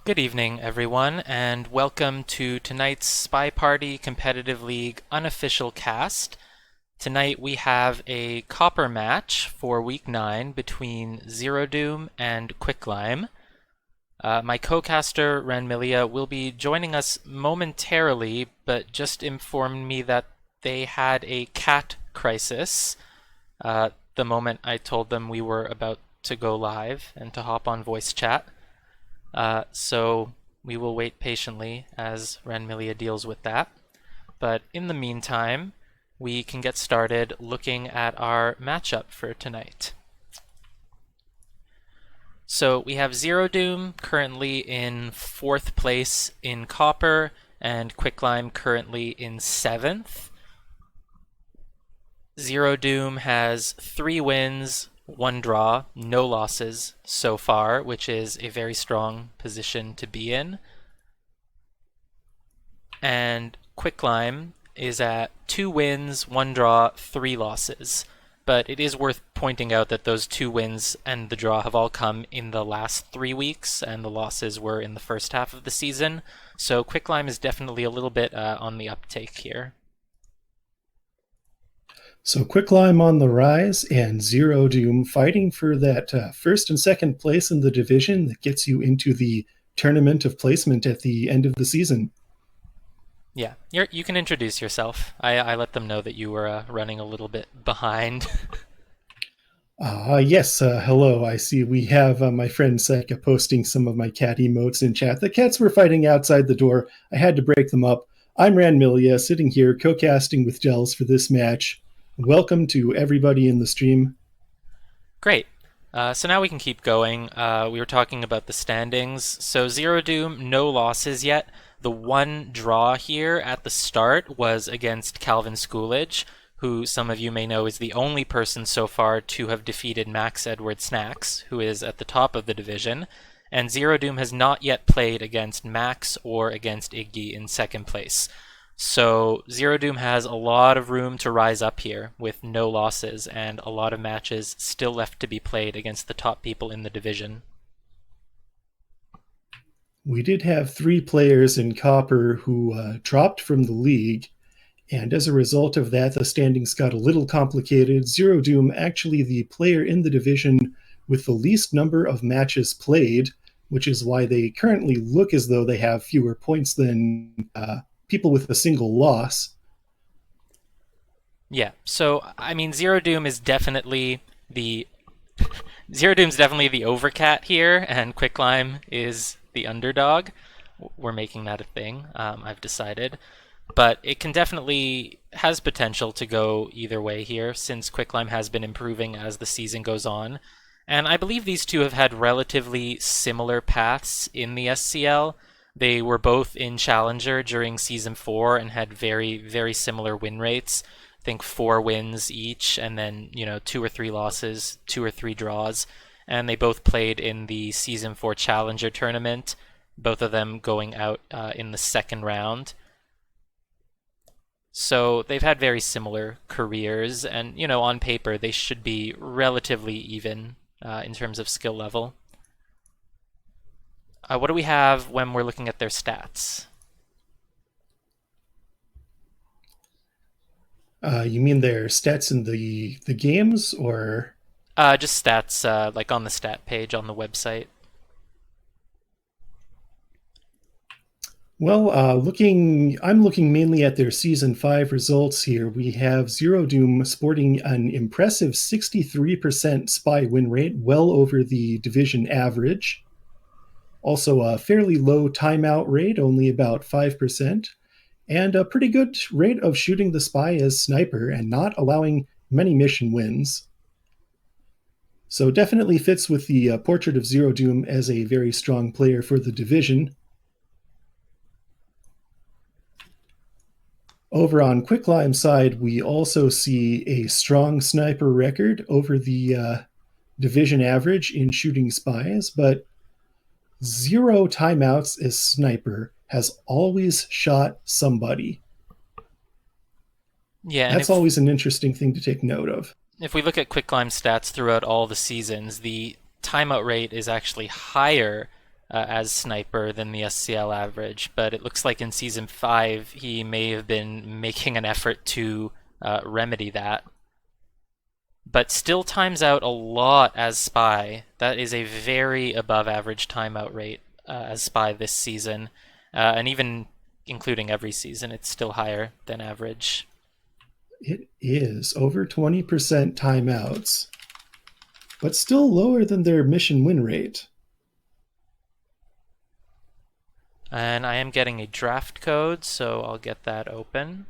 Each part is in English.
Good evening, everyone, and welcome to tonight's Spy Party Competitive League unofficial cast. Tonight we have a copper match for Week 9 between ZeroDoom and Quicklime. My co-caster, Ranmilia, will be joining us momentarily, but just informed me that they had a cat crisis the moment I told them we were about to go live and to hop on voice chat. So we will wait patiently as Ranmilia deals with that. But in the meantime, we can get started looking at our matchup for tonight. So we have ZeroDoom currently in 4th place in Copper, and Quicklime currently in 7th. ZeroDoom has 3 wins, 1 draw, no losses so far, which is a very strong position to be in. And Quicklime is at 2 wins, 1 draw, 3 losses. But it is worth pointing out that those 2 wins and the draw have all come in the last 3 weeks, and the losses were in the first half of the season. So Quicklime is definitely a little bit on the uptake here. So Quicklime on the rise and ZeroDoom fighting for that first and second place in the division that gets you into the tournament of placement at the end of the season. Yeah, you can introduce yourself. I let them know that you were running a little bit behind. Yes, hello. I see we have my friend Seka posting some of my cat emotes in chat. The cats were fighting outside the door. I had to break them up. I'm Ranmilia, sitting here co-casting with Gels for this match. Welcome to everybody in the stream. Great. So now we can keep going. We were talking about the standings. So ZeroDoom, no losses yet. The 1 draw here at the start was against Calvin Schoolage, who some of you may know is the only person so far to have defeated Max Edward Snacks, who is at the top of the division. And ZeroDoom has not yet played against Max or against Iggy in 2nd place. So ZeroDoom has a lot of room to rise up here with no losses and a lot of matches still left to be played against the top people in the division. We did have 3 players in Copper who dropped from the league, and as a result of that, the standings got a little complicated. ZeroDoom, actually the player in the division with the least number of matches played, which is why they currently look as though they have fewer points than people with a single loss. Yeah, so I mean ZeroDoom is definitely the ZeroDoom's definitely the overcat here, and Quicklime is the underdog. We're making that a thing, I've decided. But it can definitely has potential to go either way here, since Quicklime has been improving as the season goes on. And I believe these two have had relatively similar paths in the SCL. They were both in Challenger during Season 4 and had very, very similar win rates. I think 4 wins each, and then, 2 or 3 losses, 2 or 3 draws. And they both played in the Season 4 Challenger tournament, both of them going out in the 2nd round. So they've had very similar careers, and, on paper, they should be relatively even in terms of skill level. What do we have when we're looking at their stats? You mean their stats in the games, or just stats, like on the stat page on the website. Well, I'm looking mainly at their Season 5 results here. We have ZeroDoom sporting an impressive 63% spy win rate, well over the division average. Also, a fairly low timeout rate, only about 5%, and a pretty good rate of shooting the spy as sniper and not allowing many mission wins. So definitely fits with the portrait of ZeroDoom as a very strong player for the division. Over on Quicklime's side, we also see a strong sniper record over the division average in shooting spies, but 0 timeouts as sniper, has always shot somebody. Yeah, That's always an interesting thing to take note of. If we look at Quicklime stats throughout all the seasons, the timeout rate is actually higher as sniper than the SCL average, but it looks like in season 5 he may have been making an effort to remedy that. But still times out a lot as Spy. That is a very above average timeout rate as Spy this season, and even including every season, it's still higher than average. It is over 20% timeouts, but still lower than their mission win rate. And I am getting a draft code, so I'll get that open.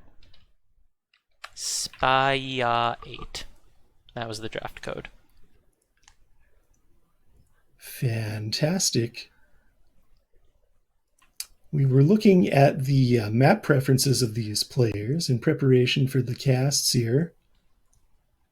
Spya8. That was the draft code. Fantastic. We were looking at the map preferences of these players in preparation for the casts here.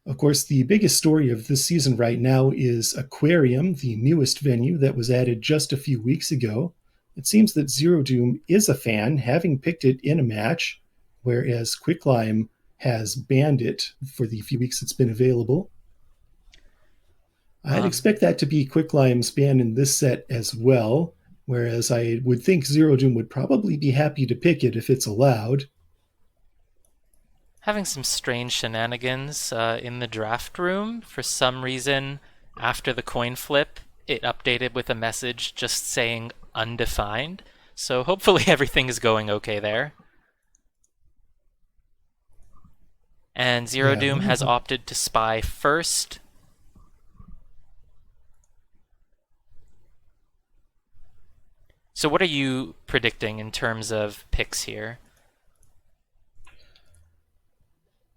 Of course, the biggest story of this season right now is Aquarium, the newest venue that was added just a few weeks ago. It seems that ZeroDoom is a fan, having picked it in a match, whereas Quicklime has banned it for the few weeks it's been available. I'd expect that to be Quicklime's ban in this set as well, whereas I would think ZeroDoom would probably be happy to pick it if it's allowed. Having some strange shenanigans in the draft room. For some reason, after the coin flip, it updated with a message just saying undefined. So hopefully everything is going okay there. And ZeroDoom has opted to spy first. So what are you predicting in terms of picks here?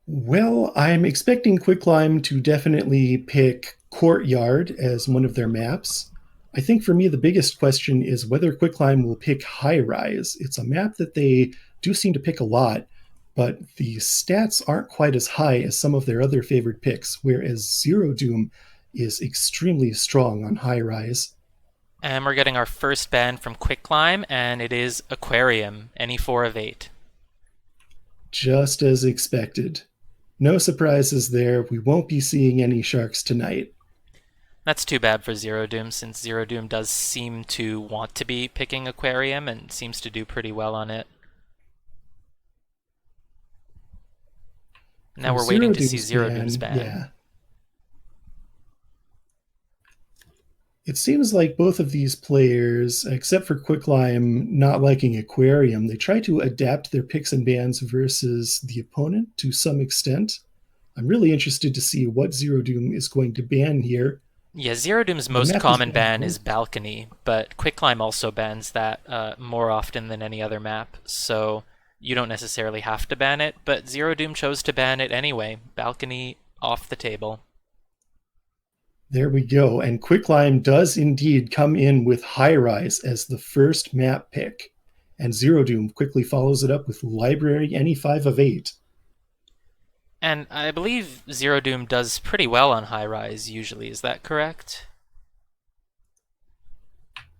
Well, I'm expecting Quicklime to definitely pick Courtyard as one of their maps. I think for me, the biggest question is whether Quicklime will pick High Rise. It's a map that they do seem to pick a lot, but the stats aren't quite as high as some of their other favorite picks, whereas ZeroDoom is extremely strong on High Rise. And we're getting our first ban from Quicklime, and it is Aquarium, any 4 of 8. Just as expected. No surprises there. We won't be seeing any sharks tonight. That's too bad for ZeroDoom, since ZeroDoom does seem to want to be picking Aquarium and seems to do pretty well on it. Now we're waiting to see ZeroDoom's ban. Yeah. It seems like both of these players, except for Quicklime not liking Aquarium, they try to adapt their picks and bans versus the opponent to some extent. I'm really interested to see what ZeroDoom is going to ban here. Yeah, ZeroDoom's most common ban is Balcony, but Quicklime also bans that more often than any other map, so you don't necessarily have to ban it, but ZeroDoom chose to ban it anyway. Balcony off the table. There we go. And Quicklime does indeed come in with High Rise as the first map pick. And ZeroDoom quickly follows it up with Library any 5 of 8. And I believe ZeroDoom does pretty well on High Rise usually, is that correct?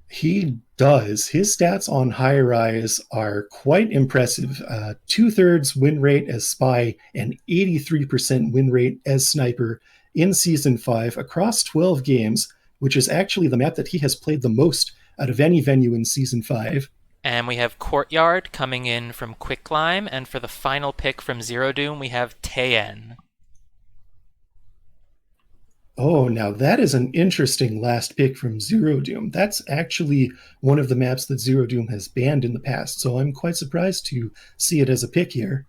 He does. His stats on High Rise are quite impressive. 2/3 win rate as Spy and 83% win rate as Sniper in Season 5 across 12 games, which is actually the map that he has played the most out of any venue in Season 5. And we have Courtyard coming in from Quicklime, and for the final pick from ZeroDoom, we have Taeyen. Oh, now that is an interesting last pick from ZeroDoom. That's actually one of the maps that ZeroDoom has banned in the past, so I'm quite surprised to see it as a pick here.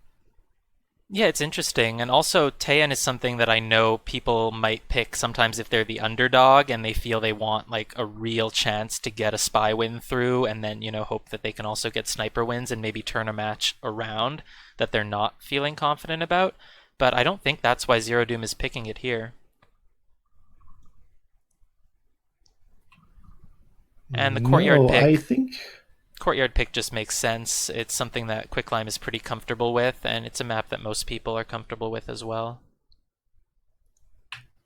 Yeah, it's interesting. And also, Taeyen is something that I know people might pick sometimes if they're the underdog and they feel they want like a real chance to get a spy win through and then, hope that they can also get sniper wins and maybe turn a match around that they're not feeling confident about. But I don't think that's why ZeroDoom is picking it here. And the Courtyard pick. I think Courtyard pick just makes sense. It's something that Quicklime is pretty comfortable with, and it's a map that most people are comfortable with as well.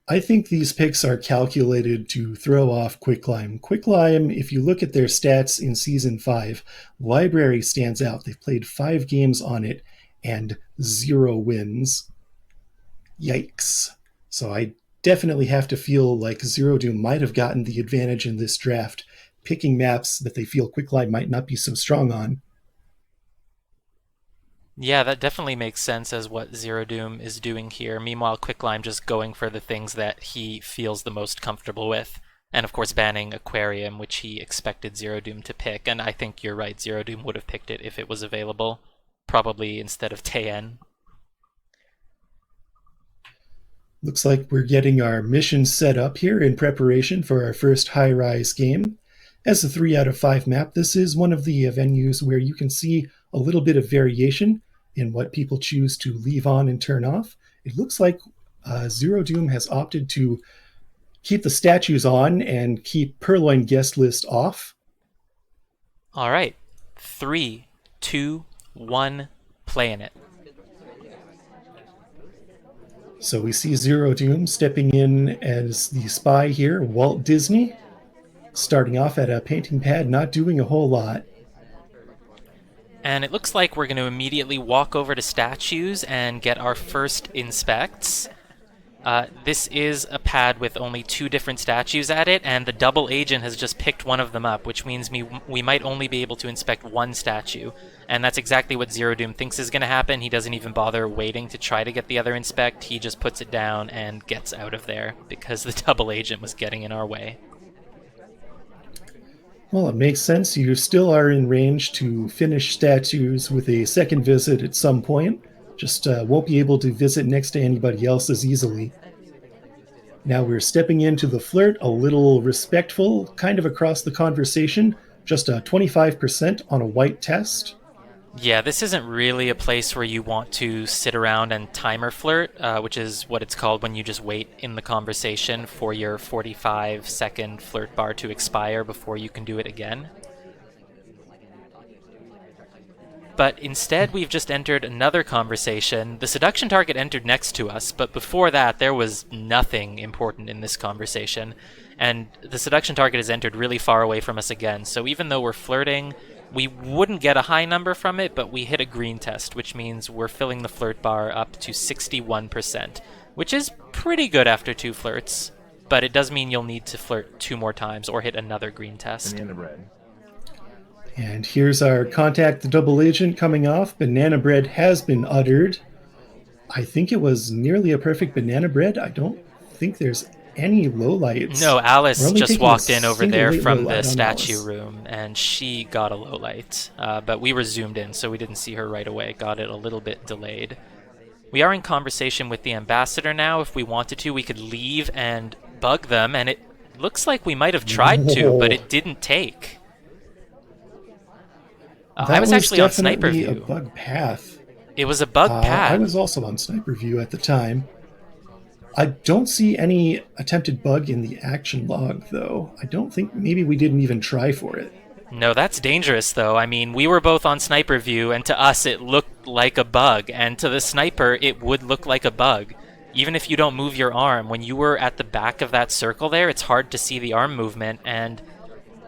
I think these picks are calculated to throw off Quicklime. Quicklime, if you look at their stats in Season 5, Library stands out. They've played 5 games on it and 0 wins. Yikes. So I definitely have to feel like ZeroDoom might have gotten the advantage in this draft picking maps that they feel Quicklime might not be so strong on. Yeah, that definitely makes sense as what ZeroDoom is doing here. Meanwhile, Quicklime just going for the things that he feels the most comfortable with. And of course banning Aquarium, which he expected ZeroDoom to pick. And I think you're right, ZeroDoom would have picked it if it was available. Probably instead of Taen. Looks like we're getting our mission set up here in preparation for our first high-rise game. As a 3 out of 5 map, this is one of the venues where you can see a little bit of variation in what people choose to leave on and turn off. It looks like ZeroDoom has opted to keep the statues on and keep Purloin Guest List off. All right, 3, 2, 1, playing it. So we see ZeroDoom stepping in as the spy here, Walt Disney, starting off at a painting pad, not doing a whole lot. And it looks like we're going to immediately walk over to statues and get our first inspects. This is a pad with only 2 different statues at it, and the double agent has just picked one of them up, which means we might only be able to inspect 1 statue. And that's exactly what ZeroDoom thinks is going to happen. He doesn't even bother waiting to try to get the other inspect. He just puts it down and gets out of there because the double agent was getting in our way. Well, it makes sense. You still are in range to finish statues with a second visit at some point. Just won't be able to visit next to anybody else as easily. Now we're stepping into the flirt, a little respectful, kind of across the conversation, just a 25% on a white test. Yeah, this isn't really a place where you want to sit around and timer flirt, which is what it's called when you just wait in the conversation for your 45-second flirt bar to expire before you can do it again. But instead, we've just entered another conversation. The seduction target entered next to us, but before that, there was nothing important in this conversation. And the seduction target has entered really far away from us again, so even though we're flirting, we wouldn't get a high number from it, but we hit a green test, which means we're filling the flirt bar up to 61%, which is pretty good after 2 flirts. But it does mean you'll need to flirt 2 more times or hit another green test. Banana bread. And here's our contact the double agent coming off. Banana bread has been uttered. I think it was nearly a perfect banana bread. I don't think there's any lowlights. No, Alice just walked in over there from the lowlight on statue Alice. room, and she got a low light. But we were zoomed in, so we didn't see her right away. Got it a little bit delayed. We are in conversation with the ambassador now. If we wanted to, we could leave and bug them, and it looks like we might have tried to, but it didn't take. I was actually on Sniper View. A bug path. It was a bug path. I was also on Sniper View at the time. I don't see any attempted bug in the action log, though. I don't think maybe we didn't even try for it. No, that's dangerous, though. I mean, we were both on Sniper View, and to us it looked like a bug, and to the sniper it would look like a bug. Even if you don't move your arm, when you were at the back of that circle there, it's hard to see the arm movement, and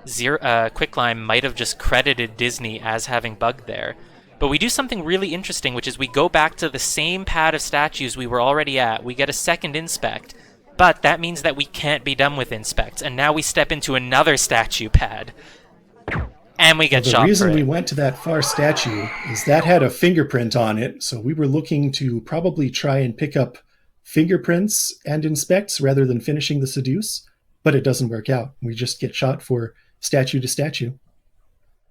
Quicklime might have just credited Disney as having bugged there. But we do something really interesting, which is we go back to the same pad of statues we were already at. We get a second inspect, but that means that we can't be done with inspects, and now we step into another statue pad. And we get shot for it. The reason we went to that far statue is that had a fingerprint on it, so we were looking to probably try and pick up fingerprints and inspects rather than finishing the seduce, but it doesn't work out. We just get shot for statue to statue.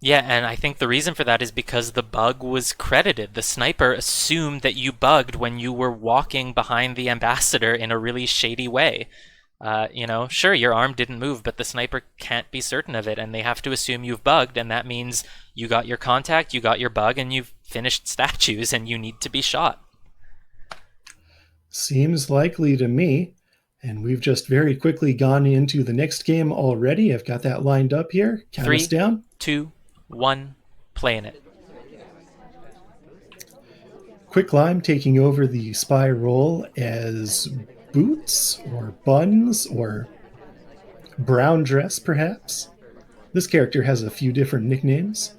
Yeah, and I think the reason for that is because the bug was credited. The sniper assumed that you bugged when you were walking behind the ambassador in a really shady way. Sure, your arm didn't move, but the sniper can't be certain of it, and they have to assume you've bugged, and that means you got your contact, you got your bug, and you've finished statues, and you need to be shot. Seems likely to me. And we've just very quickly gone into the next game already. I've got that lined up here. Count us down. 3, 2, 1, playing it. Quicklime taking over the spy role as Boots or Buns or Brown Dress, perhaps. This character has a few different nicknames.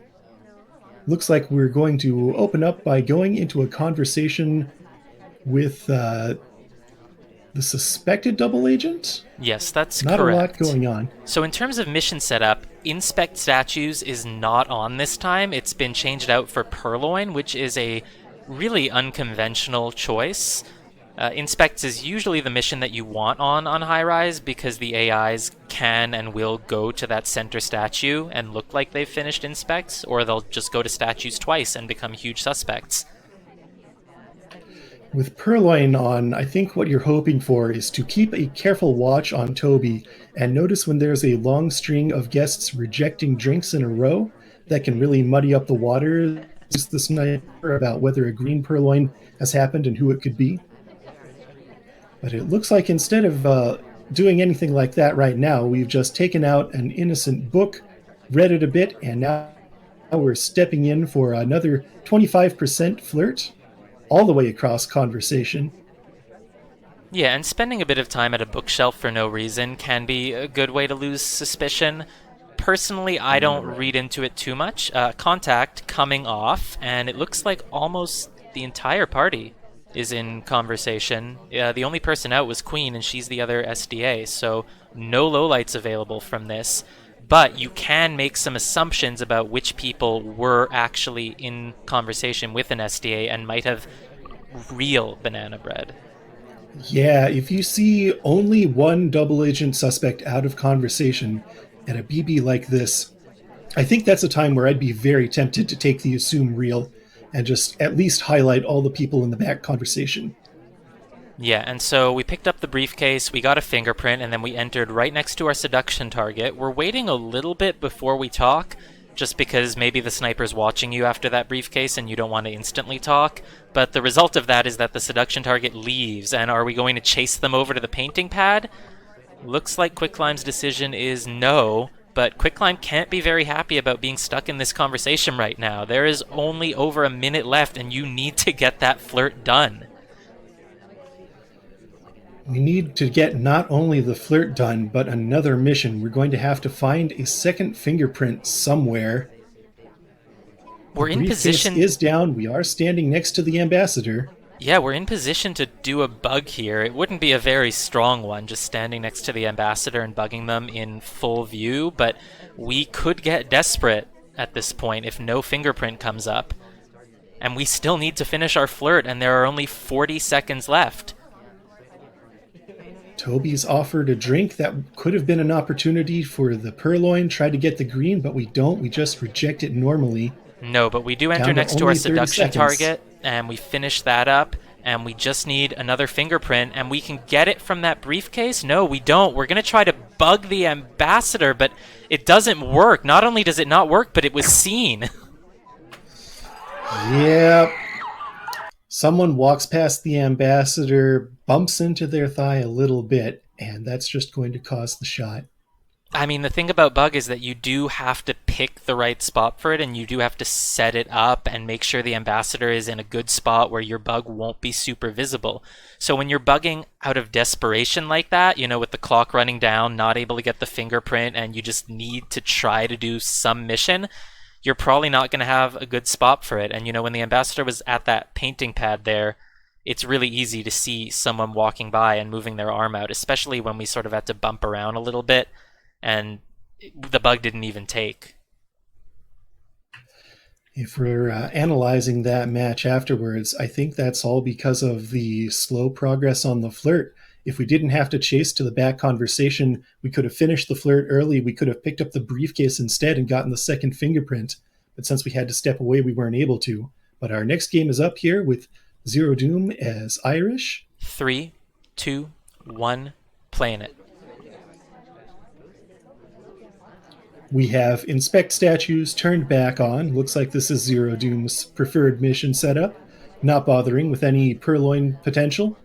Looks like we're going to open up by going into a conversation with the suspected double agent? Yes, that's Not correct. a lot going on. So in terms of mission setup, Inspect Statues is not on this time. It's been changed out for Purloin, which is a really unconventional choice. Inspects is usually the mission that you want on High Rise because the AIs can and will go to that center statue and look like they've finished Inspects, or they'll just go to statues twice and become huge suspects. With Purloin on, I think what you're hoping for is to keep a careful watch on Toby and notice when there's a long string of guests rejecting drinks in a row that can really muddy up the waters. Use the sniper about whether a green Purloin has happened and who it could be. But it looks like instead of doing anything like that right now, we've just taken out an innocent book, read it a bit, and now we're stepping in for another 25% flirt all the way across conversation. Yeah, and spending a bit of time at a bookshelf for no reason can be a good way to lose suspicion. Personally, I don't read into it too much. Contact coming off, and it looks like almost the entire party is in conversation. The only person out was Queen, and she's the other SDA, so no lowlights available from this. But you can make some assumptions about which people were actually in conversation with an SDA and might have real banana bread. Yeah, if you see only one double agent suspect out of conversation at a BB like this, I think that's a time where I'd be very tempted to take the assume real and just at least highlight all the people in the back conversation. Yeah, and so we picked up the briefcase, we got a fingerprint, and then we entered right next to our seduction target. We're waiting a little bit before we talk, just because maybe the sniper's watching you after that briefcase and you don't want to instantly talk. But the result of that is that the seduction target leaves, and are we going to chase them over to the painting pad? Looks like Quicklime's decision is no, but Quicklime can't be very happy about being stuck in this conversation right now. There is only over a minute left, and you need to get that flirt done. We need to get not only the flirt done, but another mission. We're going to have to find a second fingerprint somewhere. We're in briefcase position. Is down. We are standing next to the ambassador. Yeah, we're in position to do a bug here. It wouldn't be a very strong one, just standing next to the ambassador and bugging them in full view, but we could get desperate at this point if no fingerprint comes up. And we still need to finish our flirt, and there are only 40 seconds left. Toby's offered a drink that could have been an opportunity for the Purloin. Try to get the green, but we don't. We just reject it normally. No, but we do enter next to our seduction target, and we finish that up, and we just need another fingerprint, and we can get it from that briefcase? No, we don't. We're going to try to bug the ambassador, but it doesn't work. Not only does it not work, but it was seen. Yep. Someone walks past the ambassador, bumps into their thigh a little bit, and that's just going to cause the shot. I mean, the thing about bug is that you do have to pick the right spot for it, and you do have to set it up and make sure the ambassador is in a good spot where your bug won't be super visible. So when you're bugging out of desperation like that, you know, with the clock running down, not able to get the fingerprint, and you just need to try to do some mission, you're probably not going to have a good spot for it. And, you know, when the ambassador was at that painting pad there, it's really easy to see someone walking by and moving their arm out, especially when we sort of had to bump around a little bit, and the bug didn't even take. If we're analyzing that match afterwards, I think that's all because of the slow progress on the flirt. If we didn't have to chase to the back conversation, we could have finished the flirt early. We could have picked up the briefcase instead and gotten the second fingerprint. But since we had to step away, we weren't able to. But our next game is up here with ZeroDoom as Irish. 3, 2, 1, playing it. We have Inspect Statues turned back on. Looks like this is ZeroDoom's preferred mission setup. Not bothering with any Purloin potential.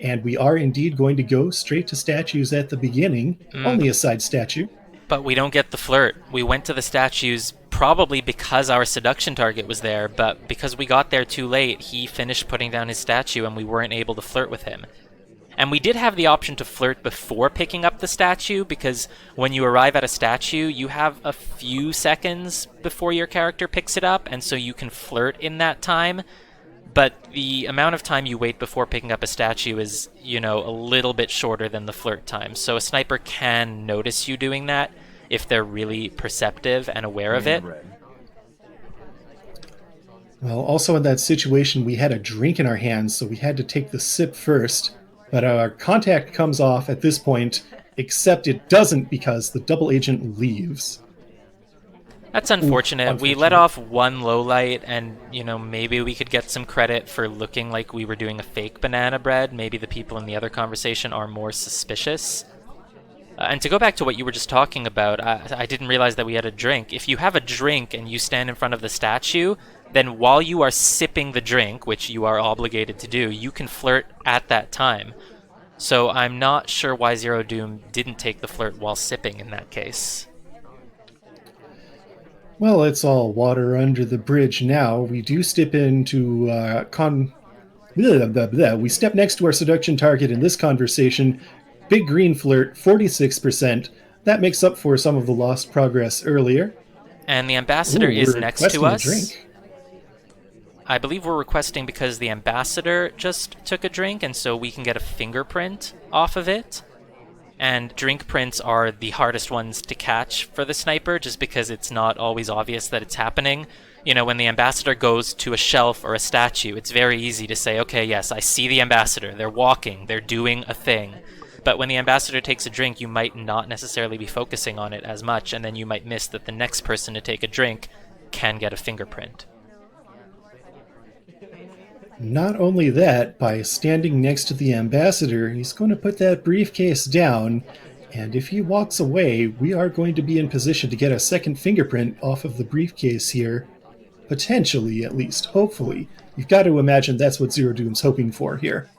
And we are indeed going to go straight to statues at the beginning. Only a side statue. But we don't get the flirt. We went to the statues probably because our seduction target was there, but because we got there too late, he finished putting down his statue and we weren't able to flirt with him. And we did have the option to flirt before picking up the statue, because when you arrive at a statue, you have a few seconds before your character picks it up, and so you can flirt in that time. But the amount of time you wait before picking up a statue is, you know, a little bit shorter than the flirt time. So a sniper can notice you doing that, if they're really perceptive and aware of it. Well, also in that situation, we had a drink in our hands, so we had to take the sip first. But our contact comes off at this point, except it doesn't because the double agent leaves. That's Ooh, unfortunate. We let unfortunate. off one low light, and maybe we could get some credit for looking like we were doing a fake banana bread. Maybe the people in the other conversation are more suspicious. And to go back to what you were just talking about, I didn't realize that we had a drink. If you have a drink and you stand in front of the statue, then while you are sipping the drink, which you are obligated to do, you can flirt at that time. So I'm not sure why ZeroDoom didn't take the flirt while sipping in that case. Well, it's all water under the bridge now. We do step into blah, blah, blah. We step next to our seduction target in this conversation. Big green flirt, 46%. That makes up for some of the lost progress earlier. And the Ooh, ambassador is we're next to requesting a us. drink. I believe we're requesting because the ambassador just took a drink, and so we can get a fingerprint off of it. And drink prints are the hardest ones to catch for the sniper, just because it's not always obvious that it's happening. When the ambassador goes to a shelf or a statue, it's very easy to say, okay, yes, I see the ambassador. They're walking. They're doing a thing. But when the ambassador takes a drink, you might not necessarily be focusing on it as much, and then you might miss that the next person to take a drink can get a fingerprint. Not only that, by standing next to the ambassador, he's going to put that briefcase down, and if he walks away, we are going to be in position to get a second fingerprint off of the briefcase here. Potentially, at least, hopefully. You've got to imagine that's what ZeroDoom's hoping for here.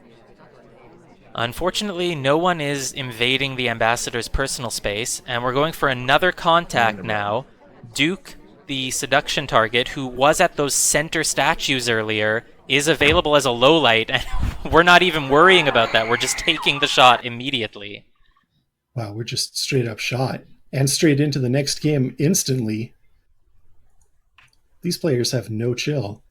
Unfortunately, no one is invading the ambassador's personal space, and we're going for another contact now. Duke, the seduction target, who was at those center statues earlier, is available as a low light, and we're not even worrying about that. We're just taking the shot immediately. Wow, we're just straight up shot. And straight into the next game instantly. These players have no chill.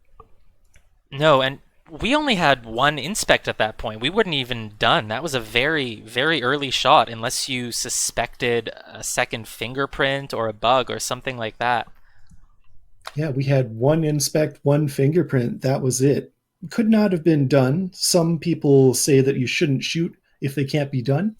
No, and we only had one inspect at that point. We weren't even done. That was a very, very early shot, unless you suspected a second fingerprint or a bug or something like that. Yeah, we had one inspect, one fingerprint. That was it. Could not have been done. Some people say that you shouldn't shoot if they can't be done.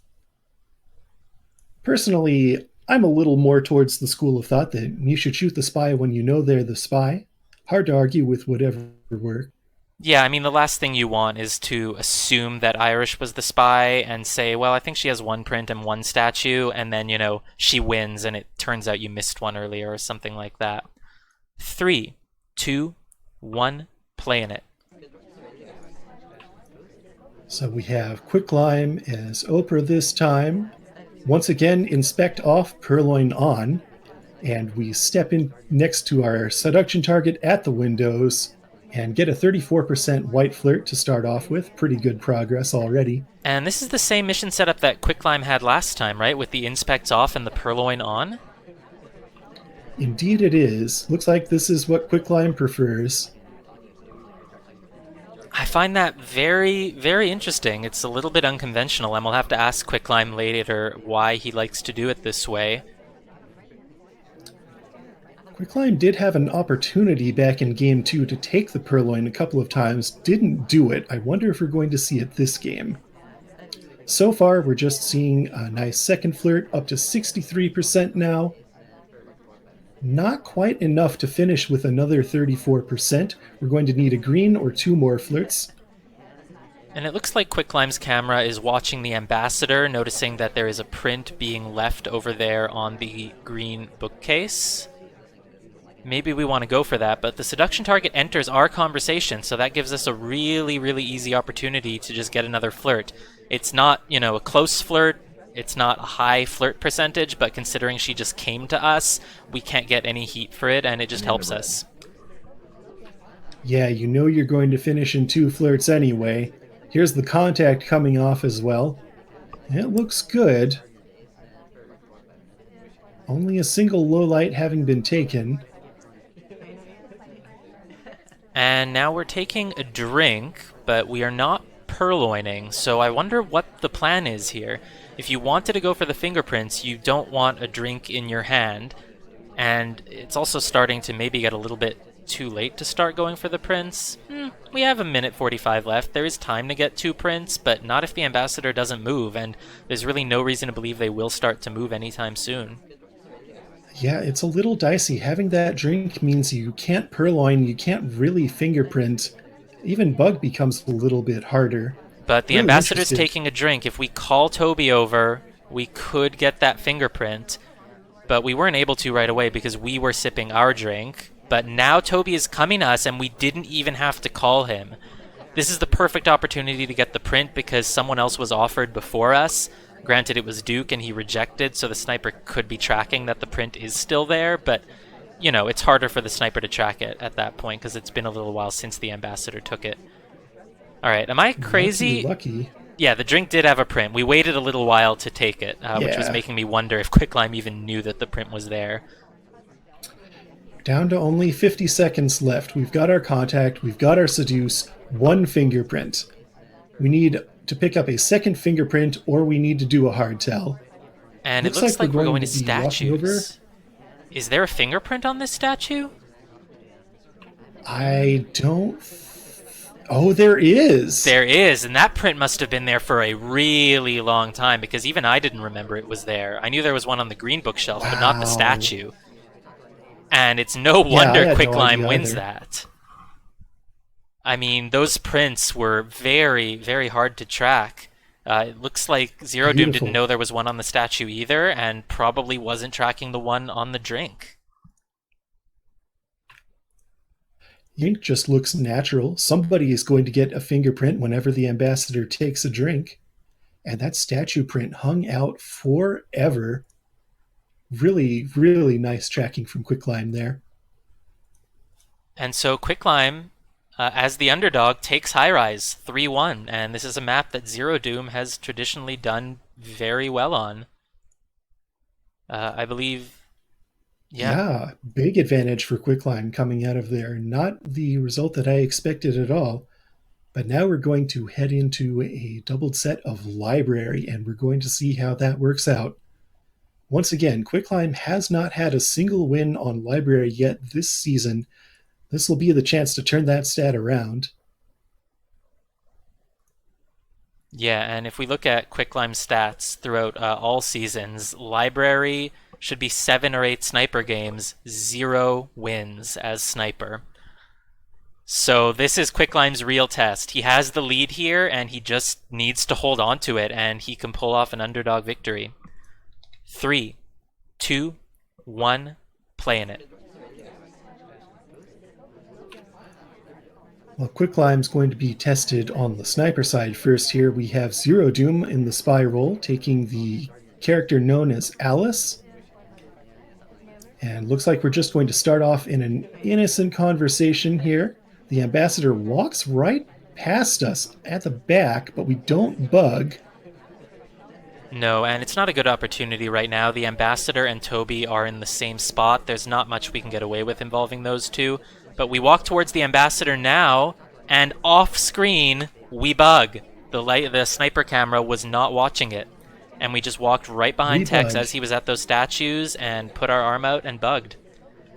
Personally, I'm a little more towards the school of thought that you should shoot the spy when you know they're the spy. Hard to argue with whatever work. Yeah, I mean, the last thing you want is to assume that Irish was the spy and say, well, I think she has one print and one statue, and then, she wins and it turns out you missed one earlier or something like that. 3, 2, 1, playing it. So we have Quicklime as Oprah this time. Once again, inspect off, purloin on. And we step in next to our seduction target at the windows and get a 34% white flirt to start off with. Pretty good progress already. And this is the same mission setup that Quicklime had last time, right? With the inspects off and the purloin on? Indeed it is. Looks like this is what Quicklime prefers. I find that very, very interesting. It's a little bit unconventional, and we'll have to ask Quicklime later why he likes to do it this way. Quicklime did have an opportunity back in Game 2 to take the purloin a couple of times, didn't do it. I wonder if we're going to see it this game. So far, we're just seeing a nice second flirt, up to 63% now. Not quite enough to finish with another 34%. We're going to need a green or 2 more flirts. And it looks like Quicklime's camera is watching the ambassador, noticing that there is a print being left over there on the green bookcase. Maybe we want to go for that, but the seduction target enters our conversation, so that gives us a really, really easy opportunity to just get another flirt. It's not, a close flirt. It's not a high flirt percentage, but considering she just came to us, we can't get any heat for it, and it just helps us. Yeah, you know you're going to finish in 2 flirts anyway. Here's the contact coming off as well. It looks good. Only a single low light having been taken. And now we're taking a drink, but we are not purloining, so I wonder what the plan is here. If you wanted to go for the fingerprints, you don't want a drink in your hand, and it's also starting to maybe get a little bit too late to start going for the prints. We have a minute 45 left. There is time to get 2 prints, but not if the ambassador doesn't move, and there's really no reason to believe they will start to move anytime soon. Yeah, it's a little dicey. Having that drink means you can't purloin, you can't really fingerprint. Even bug becomes a little bit harder. But the Really ambassador's interested. taking a drink. If we call Toby over, we could get that fingerprint, but we weren't able to right away because we were sipping our drink. But now Toby is coming to us, and we didn't even have to call him. This is the perfect opportunity to get the print because someone else was offered before us. Granted, it was Duke, and he rejected, so the sniper could be tracking that the print is still there, but, you know, it's harder for the sniper to track it at that point because it's been a little while since the ambassador took it. Alright, am I crazy? Lucky. Yeah, the drink did have a print. We waited a little while to take it, which was Yeah. making me wonder if Quicklime even knew that the print was there. Down to only 50 seconds left. We've got our contact, we've got our seduce, 1 fingerprint. We need to pick up a second fingerprint, or we need to do a hard tell. And it looks like we're going to be walking over. statues. Is there a fingerprint on this statue? I don't. Oh, there is. There is, and that print must have been there for a really long time because even I didn't remember it was there. I knew there was one on the green bookshelf, but not the Wow. statue. And it's no I wonder had no Quicklime idea wins either. that. I mean, those prints were very, very hard to track. It looks like ZeroDoom Beautiful. didn't know there was one on the statue either, and probably wasn't tracking the one on the drink. Ink just looks natural. Somebody is going to get a fingerprint whenever the ambassador takes a drink. And that statue print hung out forever. Really, really nice tracking from Quicklime there. And so Quicklime, as the underdog, takes High Rise 3-1, and this is a map that ZeroDoom has traditionally done very well on. I believe. Yeah, big advantage for Quicklime coming out of there. Not the result that I expected at all. But now we're going to head into a doubled set of Library, and we're going to see how that works out. Once again, Quicklime has not had a single win on Library yet this season. This will be the chance to turn that stat around. Yeah, and if we look at Quicklime's stats throughout all seasons, Library should be 7 or 8 sniper games, 0 wins as sniper. So this is Quicklime's real test. He has the lead here, and he just needs to hold on to it, and he can pull off an underdog victory. 3, 2, 1, playing it. Well, Quicklime's going to be tested on the sniper side first here. We have ZeroDoom in the spy role, taking the character known as Alice. And looks like we're just going to start off in an innocent conversation here. The ambassador walks right past us at the back, but we don't bug. No, and it's not a good opportunity right now. The ambassador and Toby are in the same spot. There's not much we can get away with involving those two. But we walk towards the ambassador now, and off screen, we bug. The sniper camera was not watching it. And we just walked right behind Tex as he was at those statues and put our arm out and bugged.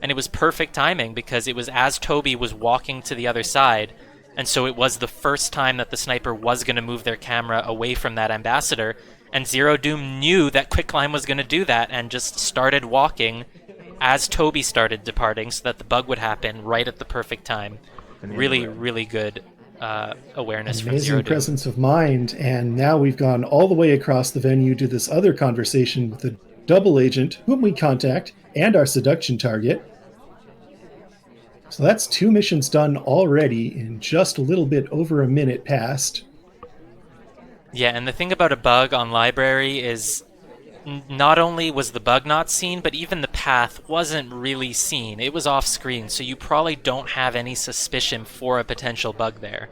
And it was perfect timing because it was as Toby was walking to the other side. And so it was the first time that the sniper was going to move their camera away from that ambassador. And ZeroDoom knew that Quicklime was going to do that and just started walking as Toby started departing so that the bug would happen right at the perfect time. Really, really good awareness from Amazing ZeroDoom. presence of mind. And now we've gone all the way across the venue to this other conversation with the double agent whom we contact and our seduction target. So that's 2 missions done already in just a little bit over a minute past. Yeah, and the thing about a bug on Library is not only was the bug not seen, but even the path wasn't really seen. It was off screen, so you probably don't have any suspicion for a potential bug there.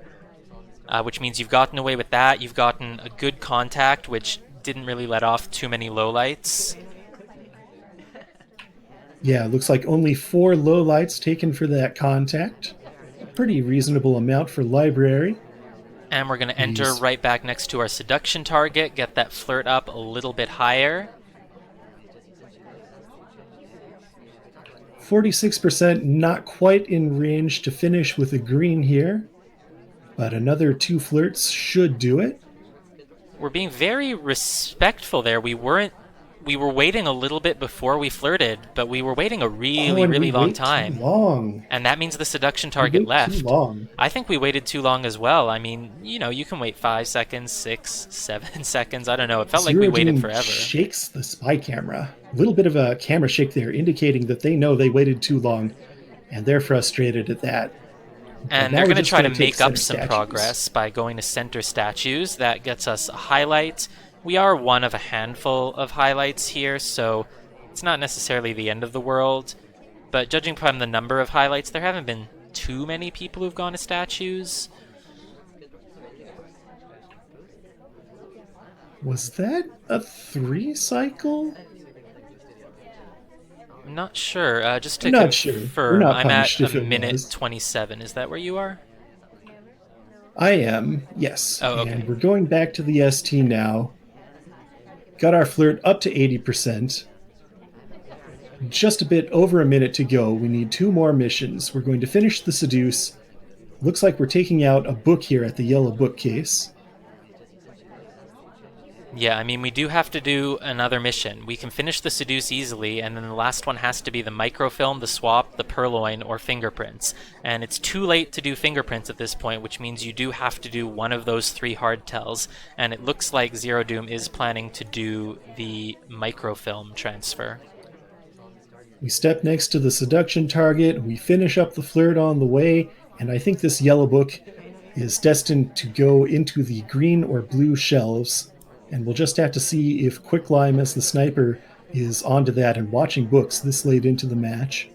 Which means you've gotten away with that. You've gotten a good contact, which didn't really let off too many lowlights. Yeah, looks like only 4 lowlights taken for that contact. A pretty reasonable amount for Library. And we're going to enter These right back next to our seduction target, get that flirt up a little bit higher. 46% not quite in range to finish with a green here, but another 2 flirts should do it. We're being very respectful there. We were waiting a little bit before we flirted, but we were waiting a Oh, really, and we really long wait too time. long. And that means the seduction We target wait too left. long. I think we waited too long as well. I mean, you can wait 5 seconds, 6, 7 seconds. I don't know. It felt like we waited ZeroDoom forever. shakes the spy camera. A little bit of a camera shake there, indicating that they know they waited too long, and they're frustrated at that. And they're going to try to make up some progress by going to center statues. That gets us a highlight. We are one of a handful of highlights here, so it's not necessarily the end of the world. But judging from the number of highlights, there haven't been too many people who've gone to statues. Was that a 3 cycle? I'm not sure. Just to I'm not sure. confirm, We're not I'm at punished a if it minute was. 27. Is that where you are? I am, yes. Oh, okay. And we're going back to the ST now. Got our flirt up to 80%. Just a bit over a minute to go. We need 2 more missions. We're going to finish the seduce. Looks like we're taking out a book here at the yellow bookcase. Yeah, I mean, we do have to do another mission. We can finish the seduce easily, and then the last one has to be the microfilm, the swap, the purloin, or fingerprints. And it's too late to do fingerprints at this point, which means you do have to do one of those 3 hardtails. And it looks like ZeroDoom is planning to do the microfilm transfer. We step next to the seduction target. We finish up the flirt on the way, and I think this yellow book is destined to go into the green or blue shelves. And we'll just have to see if Quicklime as the sniper is onto that and watching books this late into the match.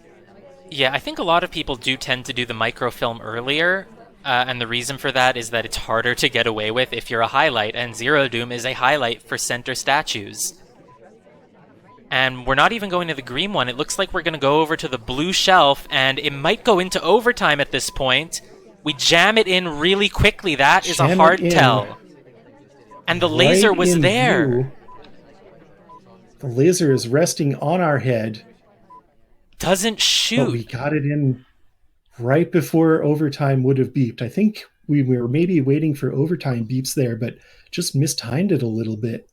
Yeah, I think a lot of people do tend to do the microfilm earlier, and the reason for that is that it's harder to get away with if you're a highlight, and ZeroDoom is a highlight for center statues. And we're not even going to the green one. It looks like we're going to go over to the blue shelf, and it might go into overtime at this point. We jam it in really quickly. That is a hard tell. And the laser was there. View. The laser is resting on our head. Doesn't shoot. But we got it in right before overtime would have beeped. I think we were maybe waiting for overtime beeps there, but just mistimed it a little bit.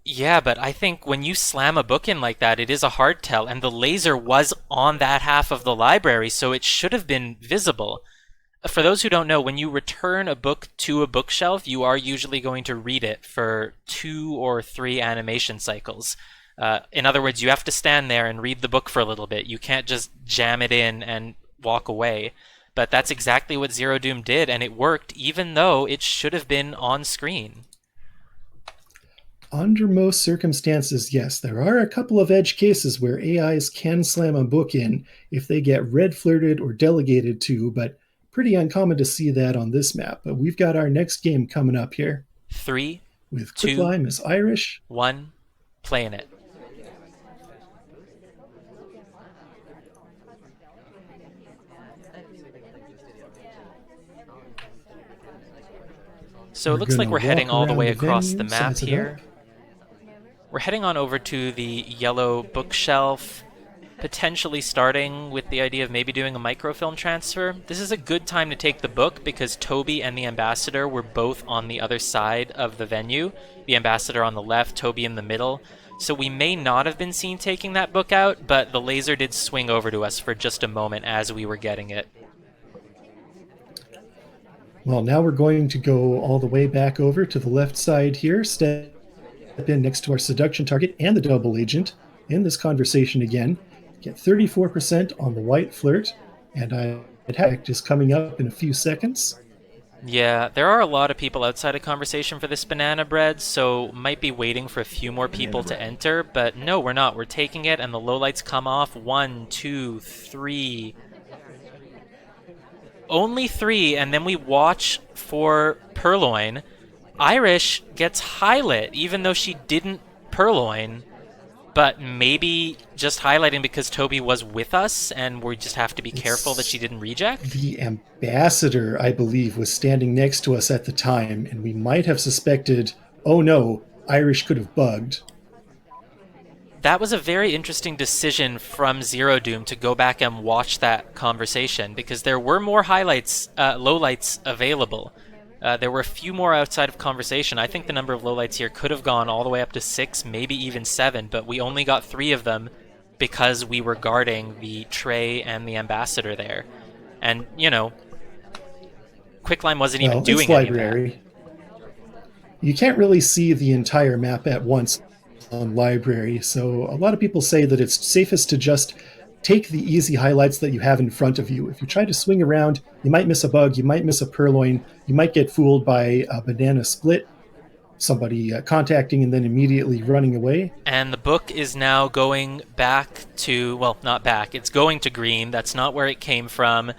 Yeah, but I think when you slam a book in like that, it is a hard tell, and the laser was on that half of the library, so it should have been visible. For those who don't know, when you return a book to a bookshelf, you are usually going to read it for 2 or 3 animation cycles. In other words, you have to stand there and read the book for a little bit. You can't just jam it in and walk away. But that's exactly what ZeroDoom did, and it worked even though it should have been on screen. Under most circumstances, yes, there are a couple of edge cases where AIs can slam a book in if they get red flirted or delegated to, but pretty uncommon to see that on this map. But we've got our next game coming up here. 3, with 2, Quicklime as Irish. 1, playing it. So it looks like we're heading all the way across the map here. We're heading on over to the yellow bookshelf, potentially starting with the idea of maybe doing a microfilm transfer. This is a good time to take the book because Toby and the ambassador were both on the other side of the venue. The ambassador on the left, Toby in the middle. So we may not have been seen taking that book out, but the laser did swing over to us for just a moment as we were getting it. Well, now we're going to go all the way back over to the left side here, step in next to our seduction target and the double agent in this conversation again. Get 34% on the white flirt, and attack is coming up in a few seconds. Yeah, there are a lot of people outside of conversation for this banana bread, so might be waiting for a few more people to enter, but no, we're not. We're taking it, and the lowlights come off. 1, 2, 3. Only 3, and then we watch for Purloin. Irish gets highlit, even though she didn't Purloin, but maybe just highlighting because Toby was with us and we just have to be careful that It's she didn't reject. the ambassador, I believe, was standing next to us at the time, and we might have suspected, oh no, Irish could have bugged. That was a very interesting decision from ZeroDoom to go back and watch that conversation because there were more lowlights available. There were a few more outside of conversation. I think the number of lowlights here could have gone all the way up to 6, maybe even 7, but we only got 3 of them because we were guarding the Trey and the ambassador there. And, Quicklime wasn't even Well, doing it's any of that. library. You can't really see the entire map at once on library, so a lot of people say that it's safest to just take the easy highlights that you have in front of you. If you try to swing around, you might miss a bug, you might miss a purloin, you might get fooled by a banana split, somebody contacting and then immediately running away. And the book is now going back to, well, not back, it's going to green. That's not where it came from.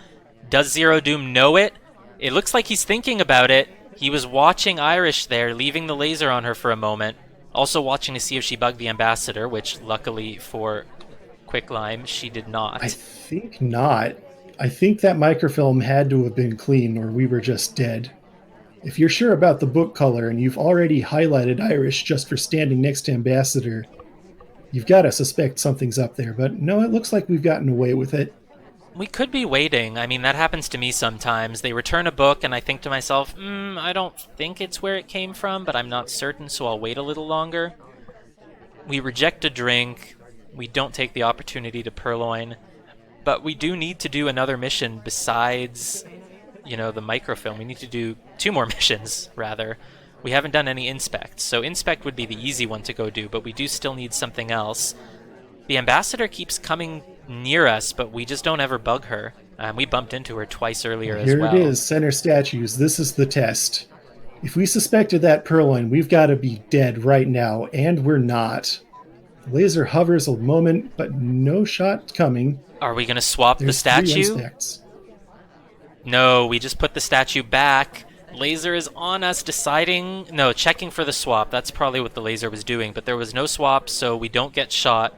Does ZeroDoom know it? It looks like he's thinking about it. He was watching Irish there, leaving the laser on her for a moment. Also watching to see if she bugged the ambassador, which luckily for Quicklime, she did not. I think not. I think that microfilm had to have been clean or we were just dead. If you're sure about the book color and you've already highlighted Irish just for standing next to Ambassador, you've got to suspect something's up there. But no, it looks like we've gotten away with it. We could be waiting. I mean, that happens to me sometimes. They return a book and I think to myself, I don't think it's where it came from, but I'm not certain, so I'll wait a little longer. We reject a drink. We don't take the opportunity to purloin. But we do need to do another mission besides, the microfilm. We need to do 2 more missions, rather. We haven't done any inspect, so inspect would be the easy one to go do, but we do still need something else. The ambassador keeps coming near us, but we just don't ever bug her. We bumped into her twice earlier as well. Here it is, center statues. This is the test. If we suspected that purloin, we've got to be dead right now, and we're not. The laser hovers a moment, but no shot coming. Are we going to swap the There's 3 statue? inspects. No, we just put the statue back. Laser is on us checking for the swap. That's probably what the laser was doing, but there was no swap, so we don't get shot.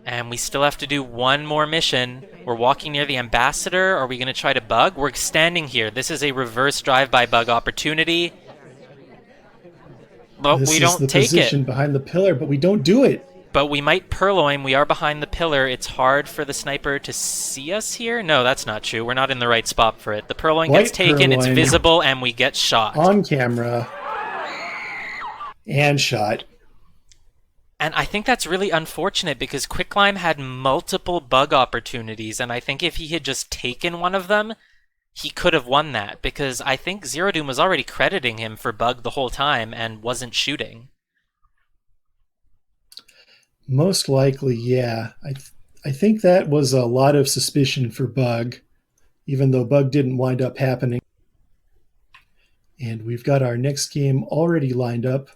And we still have to do 1 more mission. We're walking near the ambassador. Are we going to try to bug? We're standing here. This is a reverse drive-by bug opportunity. But This we is don't the take position it. behind the pillar, but we don't do it. But we might purloin. We are behind the pillar. It's hard for the sniper to see us here. No, that's not true. We're not in the right spot for it. The purloin White gets taken, it's purloin. visible, and we get shot. On camera. And shot. And I think that's really unfortunate because Quicklime had multiple bug opportunities, and I think if he had just taken one of them, he could have won that, because I think ZeroDoom was already crediting him for bug the whole time and wasn't shooting. Most likely, yeah. I think that was a lot of suspicion for Bug, even though Bug didn't wind up happening. And we've got our next game already lined up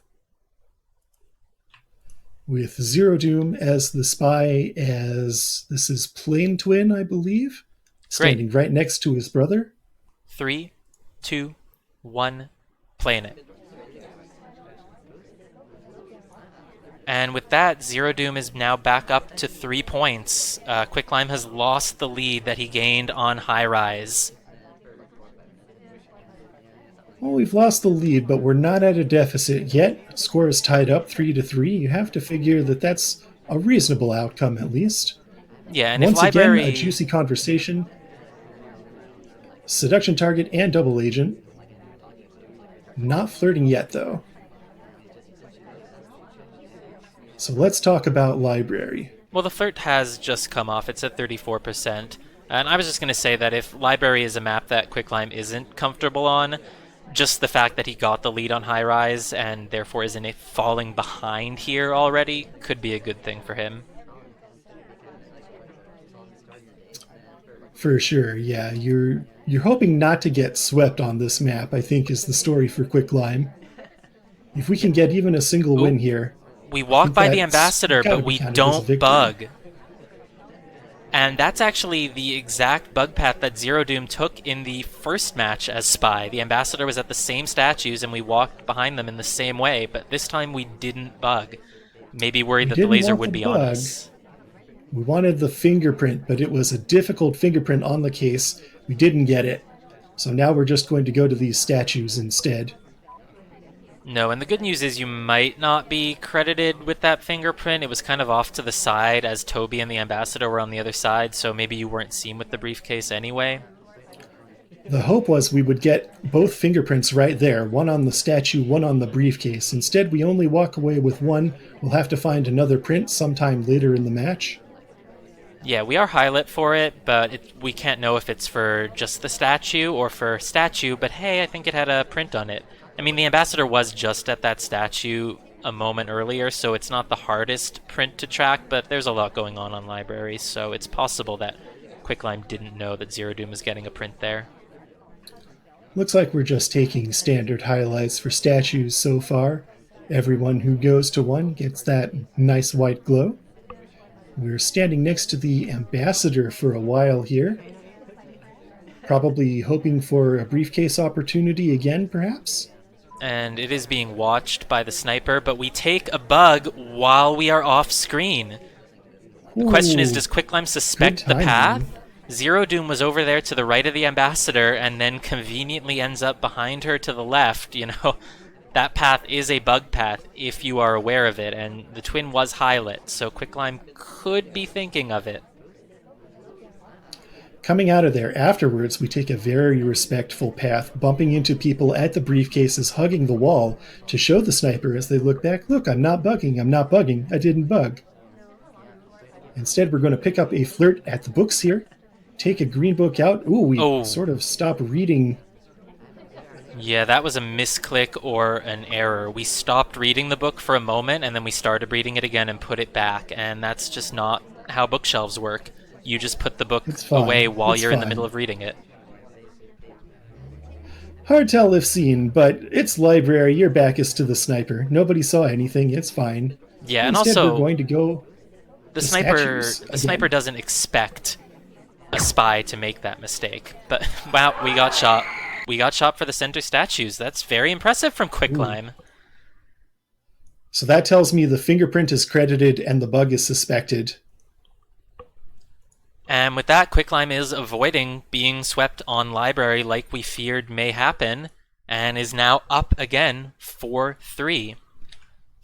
with ZeroDoom as the spy, as this is Plane Twin, I believe, standing right next to his brother. 3, 2, 1, playing it. And with that, ZeroDoom is now back up to 3 points. Quicklime has lost the lead that he gained on High Rise. Well, we've lost the lead, but we're not at a deficit yet. Score is tied up 3-3. You have to figure that that's a reasonable outcome, at least. Yeah, and Once if library... again, a juicy conversation. Seduction target and double agent. Not flirting yet, though. So let's talk about library. Well, the flirt has just come off. It's at 34%. And I was just going to say that if library is a map that Quicklime isn't comfortable on, just the fact that he got the lead on High Rise and therefore isn't falling behind here already could be a good thing for him. For sure, yeah. You're hoping not to get swept on this map, I think, is the story for Quicklime. If we can get even a single win here. We walk by the ambassador, but we don't bug. And that's actually the exact bug path that ZeroDoom took in the first match as Spy. The ambassador was at the same statues and we walked behind them in the same way, but this time we didn't bug. Maybe worried We that the didn't laser want would the be on bug. us. We wanted the fingerprint, but it was a difficult fingerprint on the case. We didn't get it. So now we're just going to go to these statues instead. No, and the good news is you might not be credited with that fingerprint. It was kind of off to the side as Toby and the ambassador were on the other side, so maybe you weren't seen with the briefcase anyway. The hope was we would get both fingerprints right there, one on the statue, one on the briefcase. Instead, we only walk away with one. We'll have to find another print sometime later in the match. Yeah, we are highlit for it, but we can't know if it's for just the statue or for statue, but hey, I think it had a print on it. I mean, the ambassador was just at that statue a moment earlier, so it's not the hardest print to track, but there's a lot going on libraries, so it's possible that Quicklime didn't know that ZeroDoom is getting a print there. Looks like we're just taking standard highlights for statues so far. Everyone who goes to one gets that nice white glow. We're standing next to the ambassador for a while here. Probably hoping for a briefcase opportunity again, perhaps? And it is being watched by the sniper, but we take a bug while we are off screen. The question is, Ooh, does Quicklime good suspect the path? timing. ZeroDoom was over there to the right of the ambassador and then conveniently ends up behind her to the left. You know, that path is a bug path if you are aware of it, and the twin was highlit, so Quicklime could be thinking of it. Coming out of there afterwards, we take a very respectful path, bumping into people at the briefcases, hugging the wall to show the sniper as they look back, look, I'm not bugging, I didn't bug. Instead, we're going to pick up a flirt at the books here, take a green book out. Ooh, we Oh, sort of stop reading. yeah, that was a misclick or an error. We stopped reading the book for a moment, and then we started reading it again and put it back, and that's just not how bookshelves work. You just put the book It's away fine. while It's you're in the middle fine. of reading it. Hard tell if seen, but it's library. Your back is to the sniper. Nobody saw anything. It's fine. Yeah, and Instead, we're also, going to go the to sniper statues the sniper again. doesn't expect a spy to make that mistake. But wow, we got shot. We got shot for the center statues. That's very impressive from Ooh. Quicklime. So that tells me the fingerprint is credited and the bug is suspected. And with that, Quicklime is avoiding being swept on library like we feared may happen, and is now up again for 3.